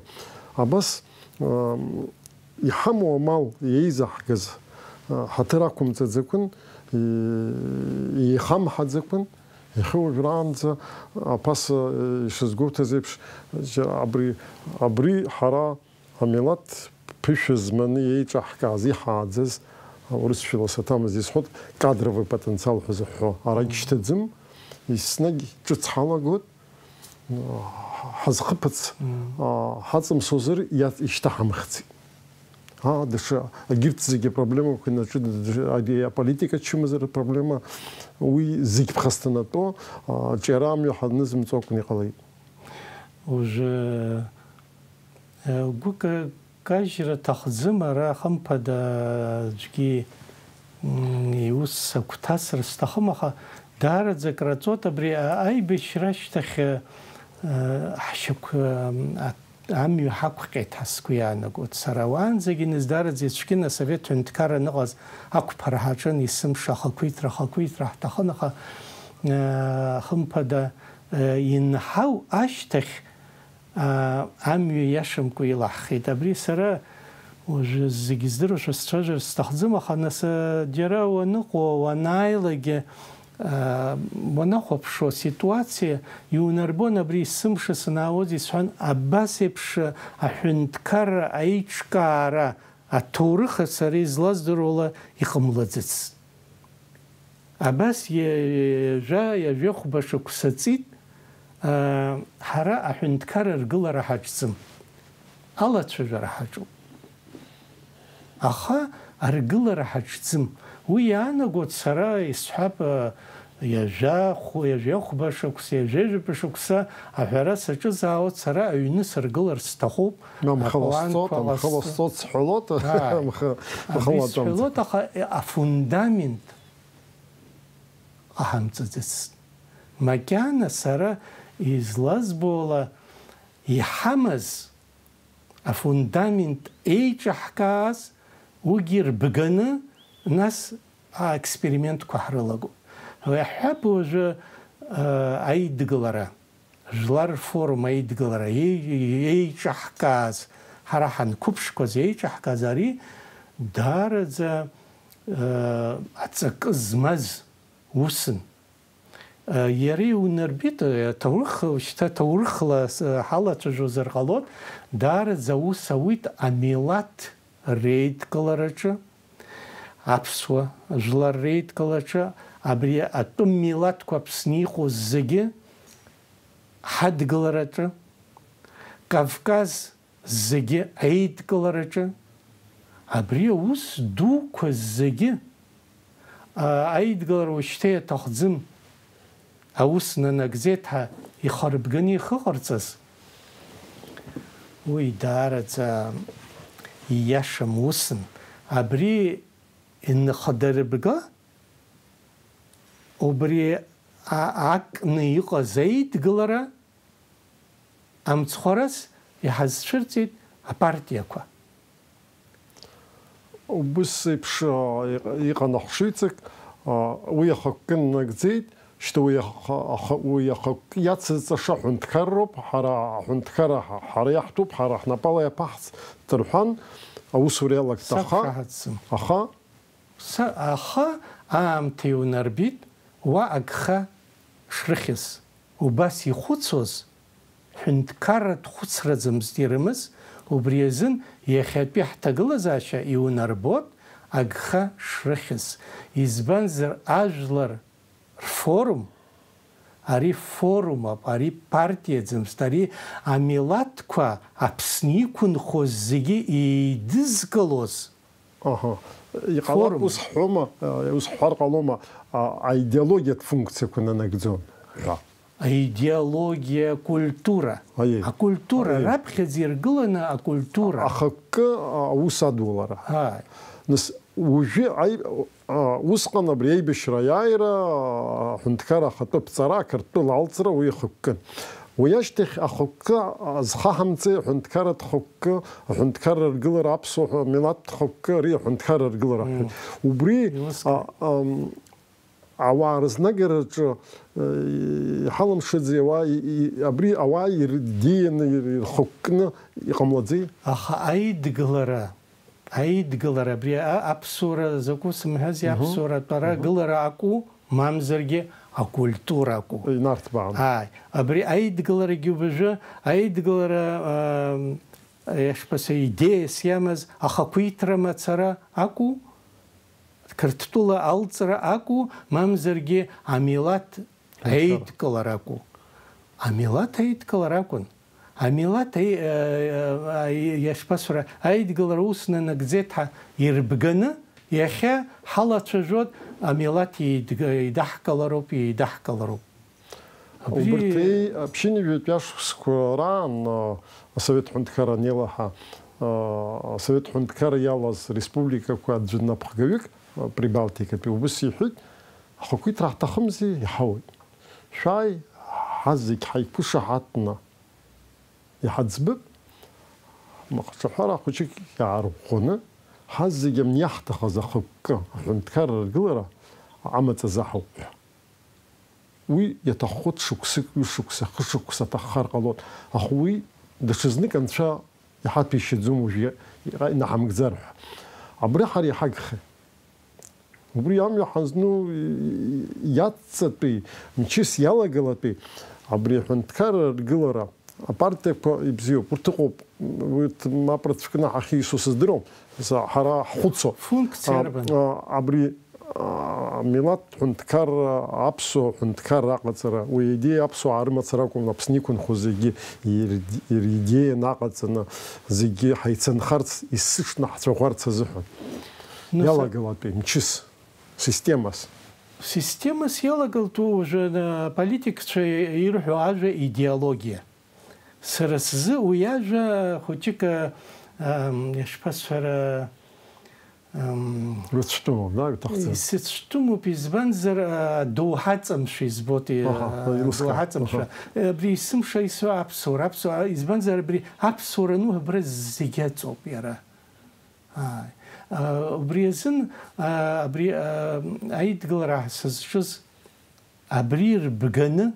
Абас иҳамоу амал иеизаҳгаз ҳаҭыр ақәымҵаӡакәын, иеихамҳаӡакәын, иахьа уажәраанӡа аԥаса ишазгәоуҭаз еиԥш абри ҳара амилаҭ ԥышәа зманы иеиҿаҳкааз, иҳааӡаз урысшәала саҭамыз изҳәоит, кадровый потенциал ҳәа зыҳәҳәо арагь шьҭаӡым, еснагь ҿыц ҳалагоит, ҳазхыԥац ҳаҵымсозар ишьҭаҳамхӡеит. Даҽа егьырҭ зегьы апроблемақәа инарҿыданы аполитика чымазара апроблема уи зегь ԥхасҭанатәо ҿиара амҩа ҳанызымҵо акәны иҟалеит.
Уже гәы кажьра ҭахӡым ара хымԥада аӡәгьы иус агәҭасра сҭахым, аха даараӡа краҵоит абри аибашьра ашьҭахь амҩа ҳақәҟьеит ҳәа сгәы иаанагоит. Сара уаанӡагьы даараӡа ицәгьаны асовет ҳәынҭқар аныҟаз ақәԥара ҳаҿын, есымша ахақәиҭра ҳҭахын, аха хымԥада инҳау ашьҭахь амҩа иашамкәа илаҳхеит. Абри сара зегьы здыруашәа сцәажәар сҭахӡам, аха нас џьара уаныҟоу уанааилагьы ونخبشو سيتواتسيا يونربون بري سمش سناوزي سحن أباسيبش أحنتكر أيشكارا التورخ سريز لازدرولا يخملزس أباس يجا خبشو كساتيت حرا أحنتكر رجل راح أجسم الله تشجع راح أجو أخا رجل راح أجسم ويانا قد سرا يسحب يجا خبشوكس يجا بشوكسا أفراس جزاوت سرا يونس رجل رستخوب
خلصت حلوت
حلوت أخا فوندامنت أهم تدس مكان سرا إزلاز بولا يحمز فوندامنت إيج حكاز وغير بغنا ناس эксперимент кухарлагу. ويحب وجه أي دقلرة جلار فورم أي دقلرة أي شحكاز هراحن كوبش كوز أي شحكازاري دار ذا أتسكز مز وسن يري ونربيت تورخ وشتا تورخ لا حالة جوزر غلط دار ذا وسويت أميلات ريد كلرجة أبسوا جلار ريد كلرجة أبري أتم ميلات كوبسنيخو زجي حد كلرجة كافكاز زجي عيد كلرجة أبري وس دو كوزجي عيد كلر وشتى تخزم أوسنا نجزتها يخرب جني خرصس ويدارت يشم وسن أبري إن خدر بقى وبري عك نيقة زيد قلرا أم تخرس يحز شرطي أبارتيا كوا
وبس بش يقنح شيتك ويخكن نجزيد شتو ويخك ياتس شحن تكرب حرا حن تكره حرا يحتوب حرا احنا بالا بحث تروحان أو سوريا لك تخا أخا
أخا أم تيونربيت وأخا شرخس وبس يخصوص حنت كارت خسر زمستيرمس وبريزن يخد بيحتاجل زاشا يونربوت أخا شرخس يزبنزر أجلر فورم أري فورم أري بارتي زمستري أميلات كوا أبسنيكون خوزجي يدزقلوس
أها يقال وصحوما وصحار قالوما أيديولوجيا فункция كنا نجزون
أيديولوجيا كультура كультура رابخ زيرقلنا كультура
أخك وصادولارا هاي نس وجي أي وسقنا بريء بشرايرة حنتكرا خطب صرا كرتول علصرة ويخكن ويشتخ أخك زخامتي حنتكرا تخك حنتكرا الجلر أبصو ميلاد خك ري حنتكرا الجلر وبري عوارز نجرج حلم شدزي واي أبري أواي دين خكنا يقملزي
أخ أيد جلرة أيد جلرة بري أبصورة زكو سمهزي أبصورة ترى جلرة أكو مامزرجي أكولتورة أكو
نارت بعض
هاي أبري أيد جلرة جوبجة أيد جلرة إيش بس إيديا سيامز أخويترا متسرا أكو كرتطولة ألتسرا أكو مامزرجي عميلات أيد جلرة أكو عميلات أيد جلرة أكون عميلات يشبسرا أيد جلروسنا نجزتها يربجنا يخا حالة شجود عميلات يدح جلروب يدح جلروب.
وبرتي بشيني بيتباش سكوران سويت حنتكرا نيلها سويت حنتكرا يالز ريسبوبليكا كواد جدنا بخجوك بريبالتيكا بيوبسي حد حكيت راح تخمزي يحاول شاي حزك حيكوش حاتنا يحزبب ما قصحرا خوشك يعرفونه حزك من يحتخز خك حنتكرا الجلرة عمت زحو ويتخوت شكسك شكسة تخر قلوت أخوي دشزنك أنشا يحط بيشدزوم وجي نعم جزرح عبري حري حق убри амҩа ҳазну иацҵатәи мчыс иалагалатәи абри аҳәынҭқар ргылара апартиақәа ибзиоуп, урҭ ыҟоуп, мап рыцәкны ҳахьису сыздыруам, ҳара ҳхәыцо абри милаҭ ҳәынҭқар аԥсуа ҳәынҭқар аҟаҵара, уи идеиа аԥсуаа рымацара акәын Аԥсны иқәынхо зегьы иридеиа наҟаҵаны зегьы ҳаицынхарц, исышны ҳцәаӷәарц азыҳәан иалагалатәи мчыс системас.
Системас иалагалт уже политикцәа ирҳәо ажәа идеологиа. Сара сзы уи ажәа хәыҷык ишԥасҳәара исыцәтәымоуп, избанзар доуҳаҵамшәа избоит, доуҳаҵамшәа. Абри исымша исҳәо аԥсуара, избанзар абри аԥсуара ану абра зегьы аҵоуп иара. Убри азын абри аидгылара сызҿыз абри рбганы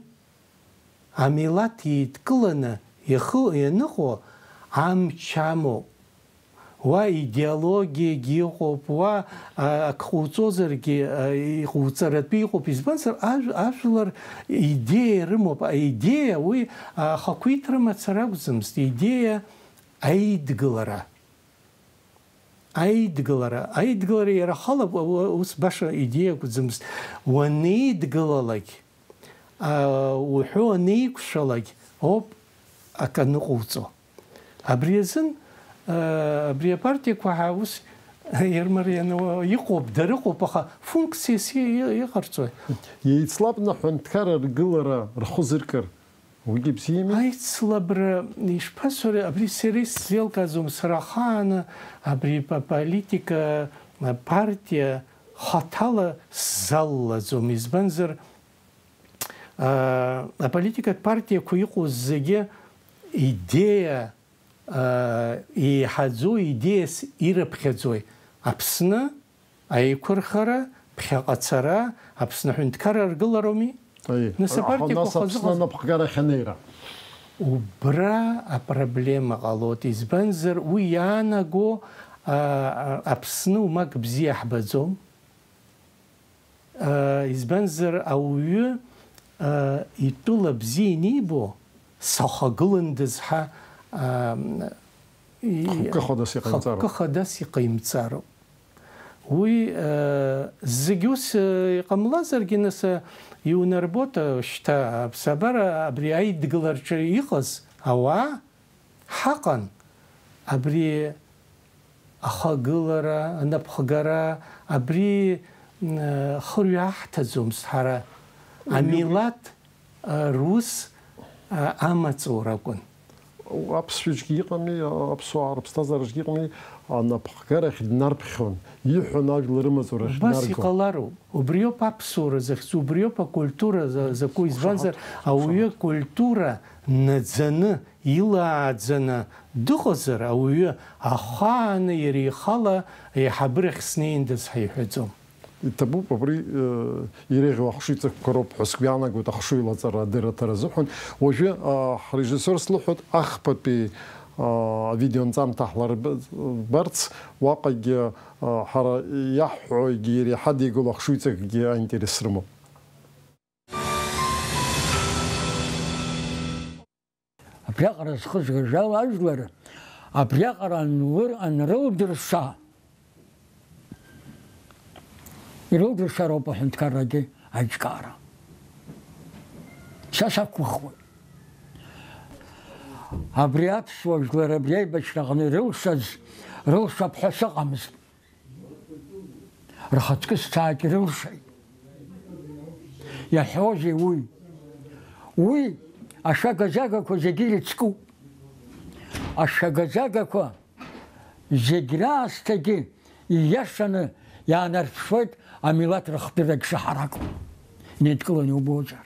амилаҭ еидкыланы ианыҟоу амч амоуп. Уа идеологиагьы иҟоуп, уа ак ҟауҵозаргьы иҟауҵаратәы иҟоуп. Избанзар ажәлар идеиа рымоуп. Аидеиа уи хақәиҭра мацара акәӡамызт, идеиа аидгылара. Аидгылара иара ахала ус баша идеиа акәӡамызт. Уанеидгылалак, уҳәо анеиқәшәалак ауп ак аныҟауҵо. Абри азын абри апартиақәа ус ирмарианы иҟоуп, дарыҟоуп, аха функциас иҟарҵои.
Еицлабны аҳәынҭқар ргылара рхәы зыркыр уигьы бзиами?
Аицлабра ишԥасҳәари, абри сара исзеилкааӡом, сара ахааны абри политика партиа хаҭала сзаллаӡом. Избанзар аполитикатә партиақәа иҟоу зегьы идеиа еиҳаӡоу, идеиас ирыԥхьаӡои. Аԥсны аиқәырхара, ԥхьаҟацара, Аԥсны аҳәынҭқар ргылароуми. Нас
Аԥсны анапхгара ахьанеира.
Убра апроблема ҟалоит. Избанзар уи иаанаго Аԥсны умак бзиа ҳбаӡом. Избанзар ауаҩы итәыла бзиа инибо сахагыландаз ҳәа хықәкы иҟаимҵароуп. Уи зегьы ус иҟамлазаргьы нас иунарбоит шьҭа аԥсабара абри аидгылараҿы иҟаз ауаа ҳаҟан. Абри ахагылара, анапхгара, абри хырҩа ҳҭаӡомызт ҳара. Амилаҭ рус амаҵура акәын.
Аԥсшәаҿгьы иҟами, аԥсуаа рыԥсҭазаараҿгьы иҟами, анапхгарахь днарԥхьон, иҳәон ажәлар рымаҵурахь днарго.
Убас иҟалароуп. Убриоуп аԥсуара захьӡу, убриоуп акультура закәу. Избанзар ауаҩы акультура наӡаны, илааӡаны дыҟазар, ауаҩы ахааны иара ихала аиҳабырахь снеиндаз ҳаиҳәаӡом.
Иҭабуп абри иреиӷьу ахшыҩҵакқәа роуп ҳәа сгәы иаанагоит ахшыҩлаҵара адырраҭара азыҳәан. Уажәы ҳрежиссер слыҳәоит ахԥатәи авидеонҵамҭа ҳларбарц, уаҟагьы ҳара иаҳҳәогьы иара иҳадигыло ахшыҩҵакгьы аинтерес рымоуп.
Абриаҟара зхы згажьало ажәлар, абриаҟара анрылдырша, ирылдыршароуп аҳәынҭқаррагьы аиҿкаара. Са сақәыхуеит. Абри аԥсуа жәлар абри аибашьраҟны рылшап ҳәа сыҟамызт. Рхаҵкы сцаагьы рылшеит. Иаҳәозеи уи? Уи ашәага-загақәа зегьы ирыцкуп. Ашәага-загақәа зегь раасҭагьы ииашаны иаанарԥшуеит амилаҭ рыхдыррагь шаҳараку. Инеидкыланы иубозар.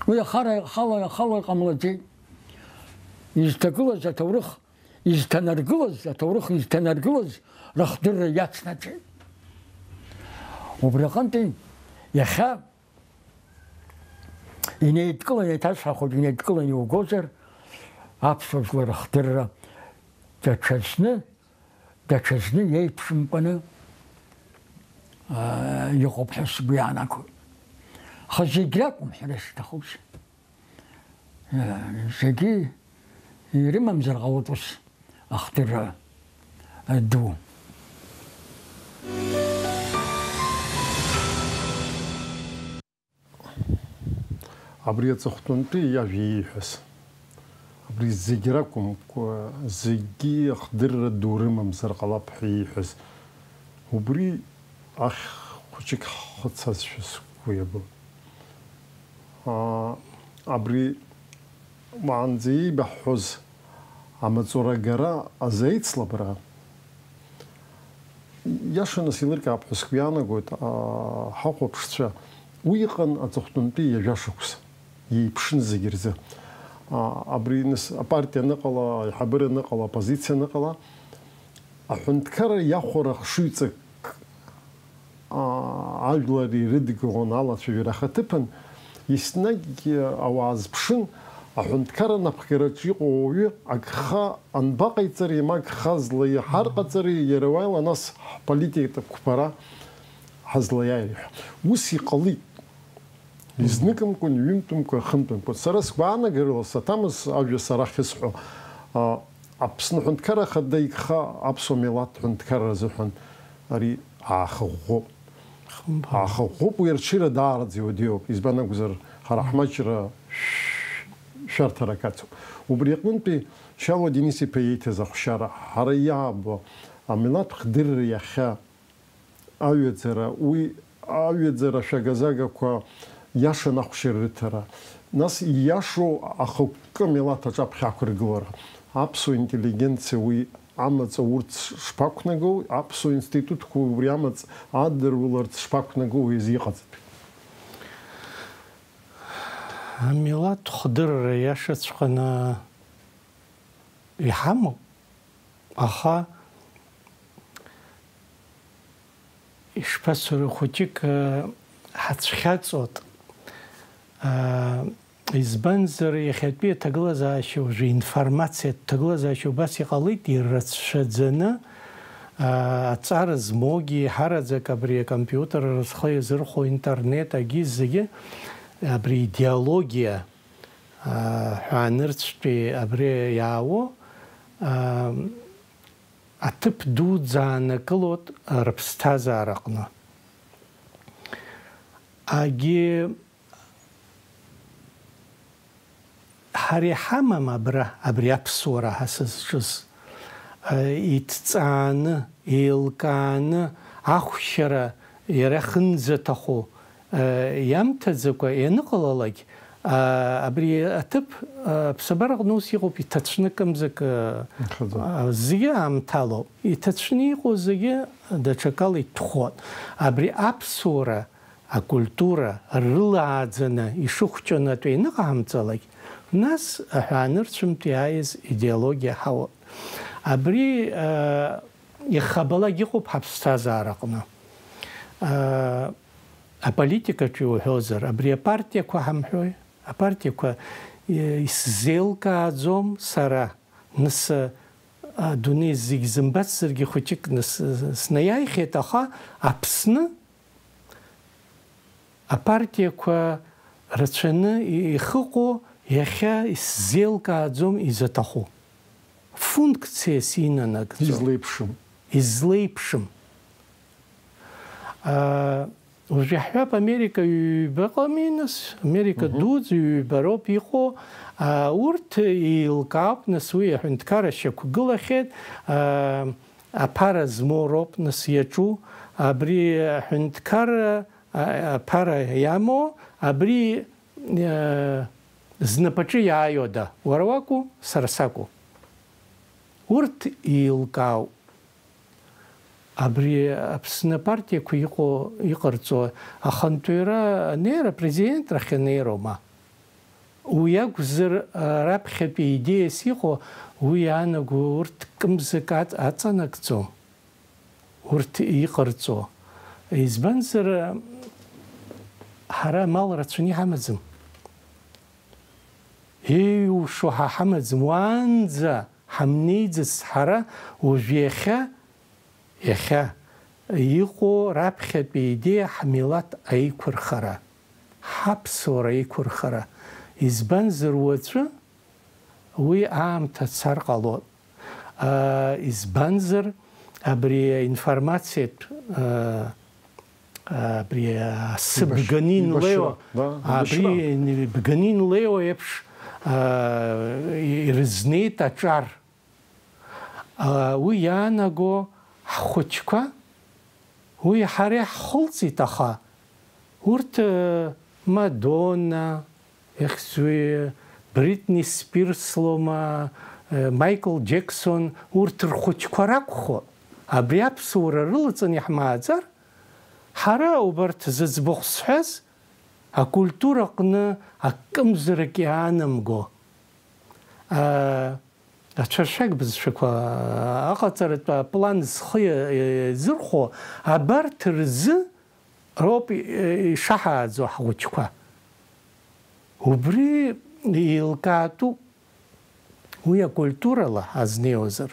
Уи ахала иҟамлаӡеит. Изҭагылаз аҭоурых, изҭанаргылаз рыхдырра иацнаҵеит. Убри аҟынтәи иахьа инеидкыланы еиҭасҳәахоит, инеидкыланы иугозар, аԥсуа жәлар рыхдырра даҽазны иеиԥшымкәаны يقوب حس بيانكو خزيجلاكم حرس تخوش زكي يرمم زرغوطس اختر الدو
عبرية سختونتي يا فيحس عبري زيجراكم زيجي اخدر الدور ممزر قلب حيحس وبري اخ خوشك خدساس شس ويبو عبري وعنزي بحوز عم تصورا جرا ازايت صلبرا ياشن نسيلرك ابحث كيانا قلت حقو بشتشا ويقن اتختونتي يجاشوكس يبشن زيجرزه عبري نس بارتيا نقلا يحبر نقلا بوزيسيا نقلا أحنتكر يأخذ شيء عجلة رديكون على شيء رختبن يسنج أواز بشن أحنتكر نبخرتشي قوي أكخا أن باقي تري ما خزلي حرقة تري يروي لناس بوليتيك كبرى حزلي وسي قلي يزنكم كن يمتم كن خمتم كن سرس وانا قريل ستامس أوجه صراحة يصحو أبسن حنتكر خديك خا أبسو ميلات حنتكر زحن أري آخو ويرشير دار زيوديو إزبانا جزر خرحمشر شرط ركاتو وبريقون بي شاو دينيسي بيت زخشارة حرياب ميلات خدر يخا أويتزرا وي أويتزرا شجازاجا كوا ياشا نخشر ترى ناس ياشو أخو كميلات جاب حكر جورا أبسو إنتليجنسي وي عملت ورد شباكنجو أبسو إنستيتوت كو بريامت عادر ولرد شباكنجو يزيقت
ميلات خضر ياشا تشقنا يحمو أخا إشباسر خوتيك حتشخاتصوت избанзар иахьатәи аҭагылазаашьа уже информациа аҭагылазаашьа убас иҟалеит ирацәаӡаны аҵара змоугьы ҳараӡак абри акомпиутер зхы иазырхәо интернет агьи зегьы абри идеологиа ҳәаанырцәтәи абри иаауо аҭыԥ дуӡӡа аанакылоит рыԥсҭазаараҟны агьи هاري حمام أبري أبصورة حساس جز يتعان يلقان أخشرة يرخن زتخو يمتزقوا ينقل لك أبري أتب بسبارة نوسيقو بيتشنكم زك زيا أمتالو يتشنيقو زيا دشكالي تخوت أبري أبصورة الكولتورة الرلادزنا يشوخشنا توينقهم تلاك ناس أحانرتشمتي عايز إيديولوجيا حوا أبري يخبلا يقوب حبستازارقنا أبوليتيكا جو هوزر أبري بارتيا كوا همحوي بارتيا كوا يسزيلكا زوم سارا نس دوني زيك زنبات سرقي خوتيك نس سنياي خيتاخا أبسنا أبارتيا كوا رتشنا يخقو يخا يسزيلكا زوم إزتاخو فункция сина нагзо. Излейпшим. Уже хвап Америка юбакаминас, Америка дуз юбароп ихо, урт илкап на суя хунткараща кугылахет, апара змороп на сиячу, абри хунткар апара ямо, абри знапачи яйода, варваку сарсаку. Урт илкау. Абри Аԥсны партиақәа иҟарҵо ахантәаҩра анеира президент рахьанеироума. Уи акәзар раԥхьатәи идеиас иҟоу уи аанаго урҭ кымзак аҵанакӡом. Урҭ иҟарҵо. Избанзар ҳара амал рацәаны иҳамаӡам. Еиушо ҳамаӡам уаанӡа ҳамнеиӡац ҳара уажә иахьа иҟоу раԥхьатәи идеиа ҳмилаҭ аиқәырхара, ҳаԥсуара аиқәырхара. Избанзар уаҵәы уи аамҭа цар ҟалоит. Избанзар абри информациатә абри сыбганы инлеиуа, абри бганы инлеиуа еиԥш ирызнеит аҿар. Уи иаанаго ҳхәыҷқәа, уи ҳара иаҳхылҵит, аха урҭ Мадонна, Бритни Спирс лома, Майкл Джексон, урҭ рхәыҷқәа ракәхо. Абри аԥсуара рылаҵаны иаҳмааӡар, ҳара убарҭ зыӡбахә сҳәаз акультура аҟны акымзарак иаанамго. Ацәаршәаг бызшәақәа аҟаҵаратәы аплан зхы иазырхәо абарҭ рзы роуп ишаҳааӡо ҳхәыҷқәа. Убри еилкаатәуп уи акультурала азнеиуазар.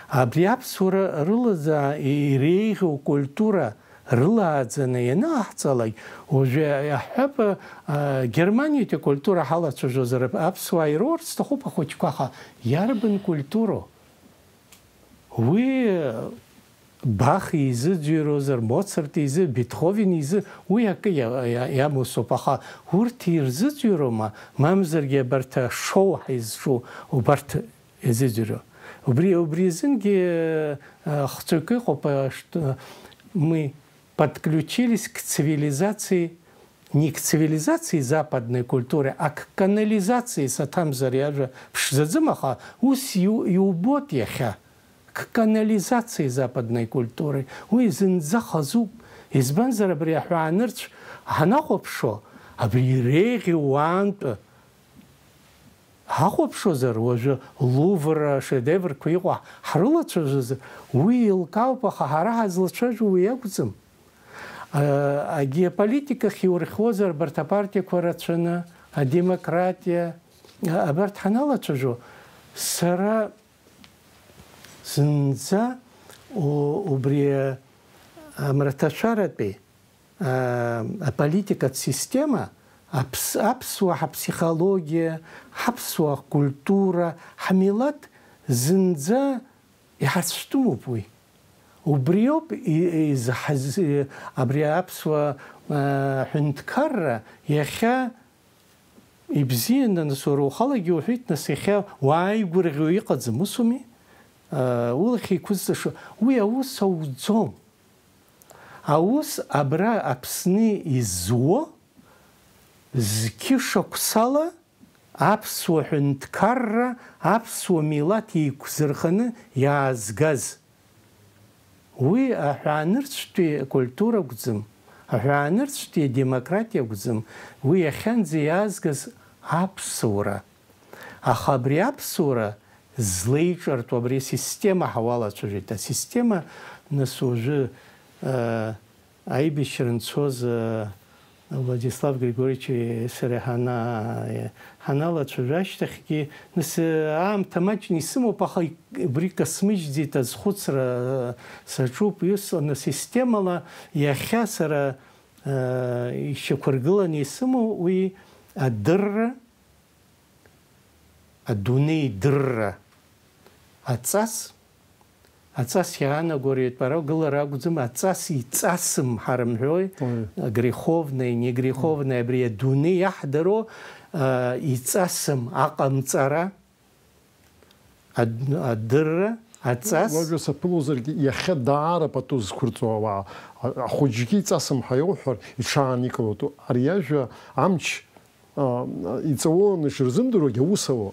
Абри аԥсуара рылазаа иреиӷьу культура рылааӡаны ианаҳҵалак, уажәы иаҳҳәап Германиатәи акультура ҳалацәажәозар, аԥсуаа ироурц сҭахуп ахәыҷқәа, аха иарбан культуроу? Уи Бах изыӡырҩрозар, Моцарт изы, Бетховен изы, уи акы иамусуп, аха урҭ ирзыӡырҩрома, мамзаргьы абарҭ шоу ҳаизшу убарҭ изыӡырҩро. Убри азынгьы хҵәак ыҟоуп, мы подключились к цивилизации, не к цивилизации западной культуры, а к канализации сатамзар иажәа ԥшӡаӡым, аха ус иубот иахьа. К канализации западной культуры. Уи зынӡа хазуп. Избанзар абри аҳәаанырцә ҳанахәаԥшо, абри иреиӷьу уаантәы ҳахәаԥшозар, уажәы Лувр шедеврқәа иҟоу ҳрылацәажәозар, уи еилкаауп, аха ҳара ҳазлацәажәо уи акәӡам. Агеополитикахь иурхозар абарҭ апартиақәа рацәаны, адемократиа, абарҭ ҳаналацәажәо, сара зынӡа убри амраҭашәаратәи аполитикатә система, аԥсуа ҳаԥсихологиа, ҳаԥсуа культура, ҳмилаҭ зынӡа иҳацәтәымуп уи. Убриоуп абри аԥсуа ҳәынҭқарра иахьа ибзианы, нас уара ухалагьы уҳәеит, нас иахьа уааигәырӷьо иҟаӡам, усуми? Улахь еиқәызҵашо, уи аус ауӡом. Аус абра Аԥсны изуо зқьышықәсала аԥсуа ҳәынҭқарра, аԥсуа милаҭ еиқәзырханы иаазгаз. Уи аҳәаанырцәтәи акультура акәӡам, аҳәаанырцәтәи адемократиа акәӡам, уи иахьанӡа иаазгаз аԥсуара. Аха абри аԥсуара злеиҿартәу абри асистема ҳауалацәажәеит. Асистема, нас уажәы аибашьра нцоз Владислав Григорьевич сара ҳаналацәажәа ашьҭахьгьы, нас аамҭа маҷны исымоуп, аха убри касмыжьӡеит, азхәыцра саҿуп, исны системала иахьа сара ишьақәыргыланы исымоу уи адырра, адунеи дырра, аҵас иаанаго бара гылара акәӡам, аҵас иҵасым ҳарымҳәои, греховнаи, негреховнаи, абри адунеи иаҳдароу иҵасым аҟамҵара, адырра, аҵас.
Уажәы саԥылозаргьы иахьа даара пату зқәырҵуа ауаа, ахәыҷгьы иҵасым ҳәа иауҳәар, иҽааникылоит. Ари ажәа амч иҵауаны ишырзымдыруагьы аус ауа.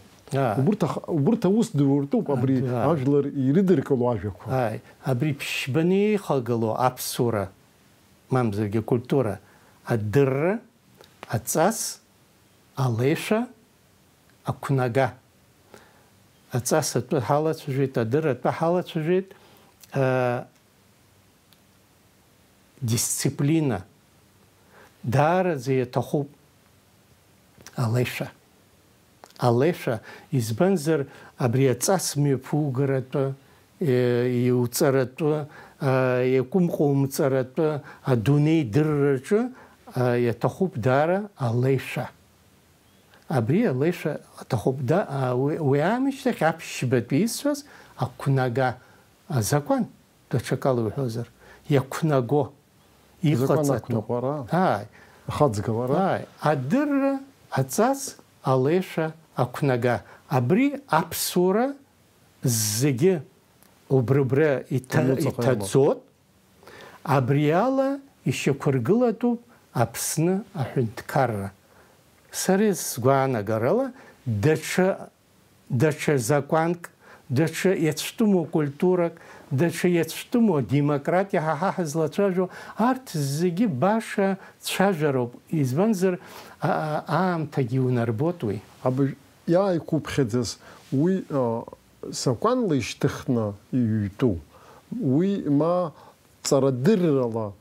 Убырҭ аус дыруртәуп абри ажәлар ирыдыркыло ажәақәа.
Абри ԥшьбаны еихагыло аԥсуара, мамзаргьы акультура, адырра, аҵас, алеша, ақәнага. Аҵас атәы ҳалацәажәеит, адырра атәы ҳалацәажәеит, дисциплина. Даараӡа иаҭахуп алеша. Алеша, избанзар абри аҵас мҩаԥугаратәы, иуҵаратәы, иакәымҟоумҵаратәы адунеи дырраҿы иаҭахуп даара алеишәа. Абри алеишәа аҭахуп, уи аамышьҭахь аԥшьбатәи исҳәаз ақәнага, азакәан даҽакала уҳәозар, иақәнаго, иҟаҵатәу. Адырра, аҵас, алеишәа, ақәнага. Абри аԥсуара зегьы убрыбра иҭаӡот, абри ала ишьақәыргылатәуп Аԥсны аҳәынҭқарра. Сара сгәаанагарала даҽа закәанк, даҽа иацәтәыму культурак, даҽа иацәтәыму демократиа ҳа ҳазлацәажәо, арҭ зегьы баша цәажәароуп, избанзар аамҭагьы унарбот уи.
Иааиқәыԥхьаӡаз уи закәанла ишьҭыхны иҩтәу, уи ма ҵарадыррала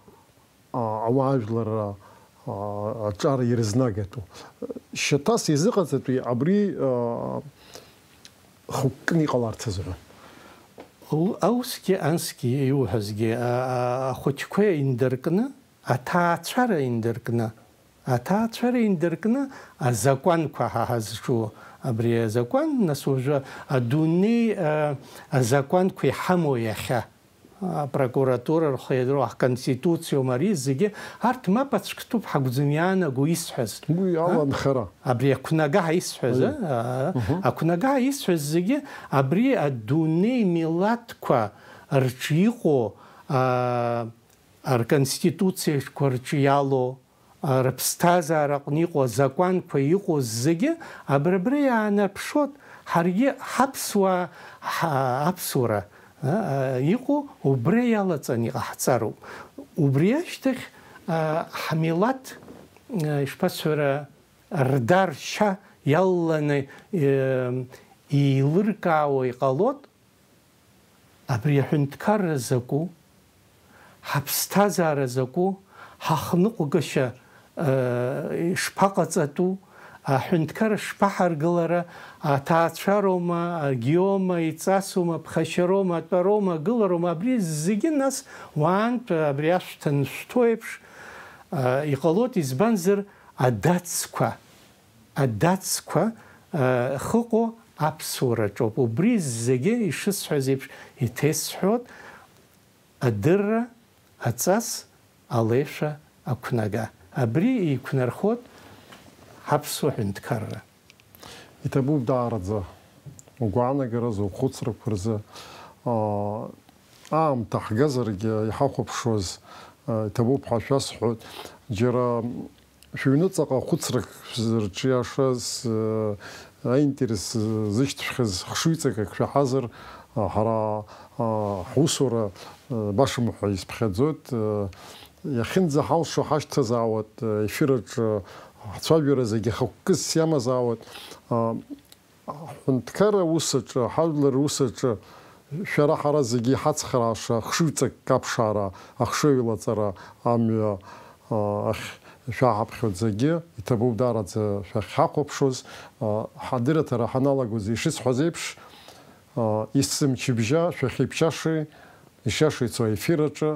ауаажәларра аҿар ирызнагатәу. Шьаҭас изыҟаҵатәи абри хықәкны иҟаларц азыҳәа.
Аусгьы ансгьы иуҳәазгьы ахәыҷқәа индыркны, аҭаацәара индыркны азакәанқәа ҳазҿу. Абри азакәан, нас уажәы адунеи азакәанқәа иҳамоу иахьа. Апрокуратура рхеидро, аҳконституциум ари зегьы арҭ мап ацәктәуп ҳагәӡам иаанаго исҳәаз.
Уи аланхара.
Абри ақәнага исҳәаз, ақәнага исҳәаз зегьы абри адунеи милаҭқәа рҿы иҟоу рконституциақәа рҿы иалоу, рыԥсҭазаараҟны иҟоу азакәанқәа иҟоу зегьы абри иаанарԥшуат ҳаргьы аԥсуара иҟоу убри иалаҵаны иҟаҳҵароуп. Убри ашьҭахь ҳмилаҭ ишԥасҳәара рда-ршьа иалланы еилыркаауа иҟалот, абри аҳәынҭқарра закәу, ҳаԥсҭазаара закәу, ҳахныҟәгашьа шԥаҟаҵатәу, аҳәынҭқарра шԥаҳаргылара, аҭаацәароума, агиома, иҵасума, ԥхашьароума, атәароума, агылароума, абри зегьы нас уаантә абри ашәҭ аншәҭо еиԥш иҟалот, избанзар адацқәа хыҟоу аԥсуараҿоуп. Убри зегьы ишысҳәаз еиԥш иҭесҳәот адырра, аҵас, алеишәа, ақәнага. Абри еиқәнархот ҳаԥсуа ҳәынҭқарра.
Иҭабуп даараӡа угәаанагараз, ухәыцрақәа рзы аамҭа ҳгазаргьы иҳахәаԥшуаз иҭабуп ҳәа шәасҳәоит. Џьара шәыҩныҵаҟа хәыцрак шәзырҿиашаз, аинтерес зышьҭышәхыз хшыҩҵакык шәаҳазар, ҳара ҳусура башамҳәа исԥхьаӡоит. Иахьынӡаҳалшо ҳашьҭазаауеит ефираҿы ҳцәажәара зегьы хықәкыс иамазаауеит. Аҳәынҭқарра усаҿы, ҳажәлар усаҿы шәара ҳара зегьы ҳацхрааша хшыҩҵак аԥшаара, ахшыҩлаҵара амҩа шәаҳаԥхьоит зегьы, иҭабуп даараӡа шәахьҳахәаԥшуаз. Ҳадырраҭара ҳаналагоз ишысҳәаз еиԥш, исымчыбжьа шәахьиԥшьашеи, ишиаша ицо ефираҿы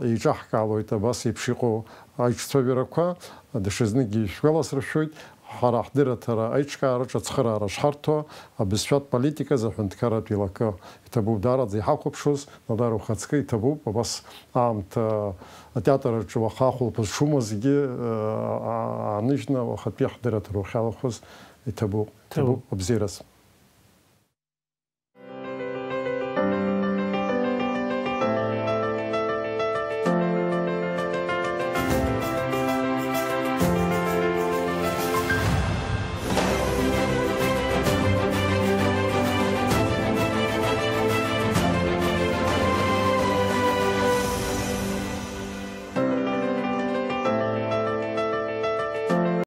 еиҿаҳкаалоит абас еиԥш иҟоу аиҿцәажәарақәа. Даҽазныкгьы шәгәаласыршәоит, ҳара ҳдырраҭара аиҿкаараҿы ацхыраара шҳарҭо, абызшәатә политиказ аҳәынҭқарратә илакы иҭабуп даараӡа иҳахәаԥшуаз, Нодар ухаҵкы иҭабуп абас аамҭа атеатраҿы уаха ахәылԥаз шумазгьы ааныжьны уахатәи ҳдырраҭара ухьалахәыз иҭабуп абзиараз.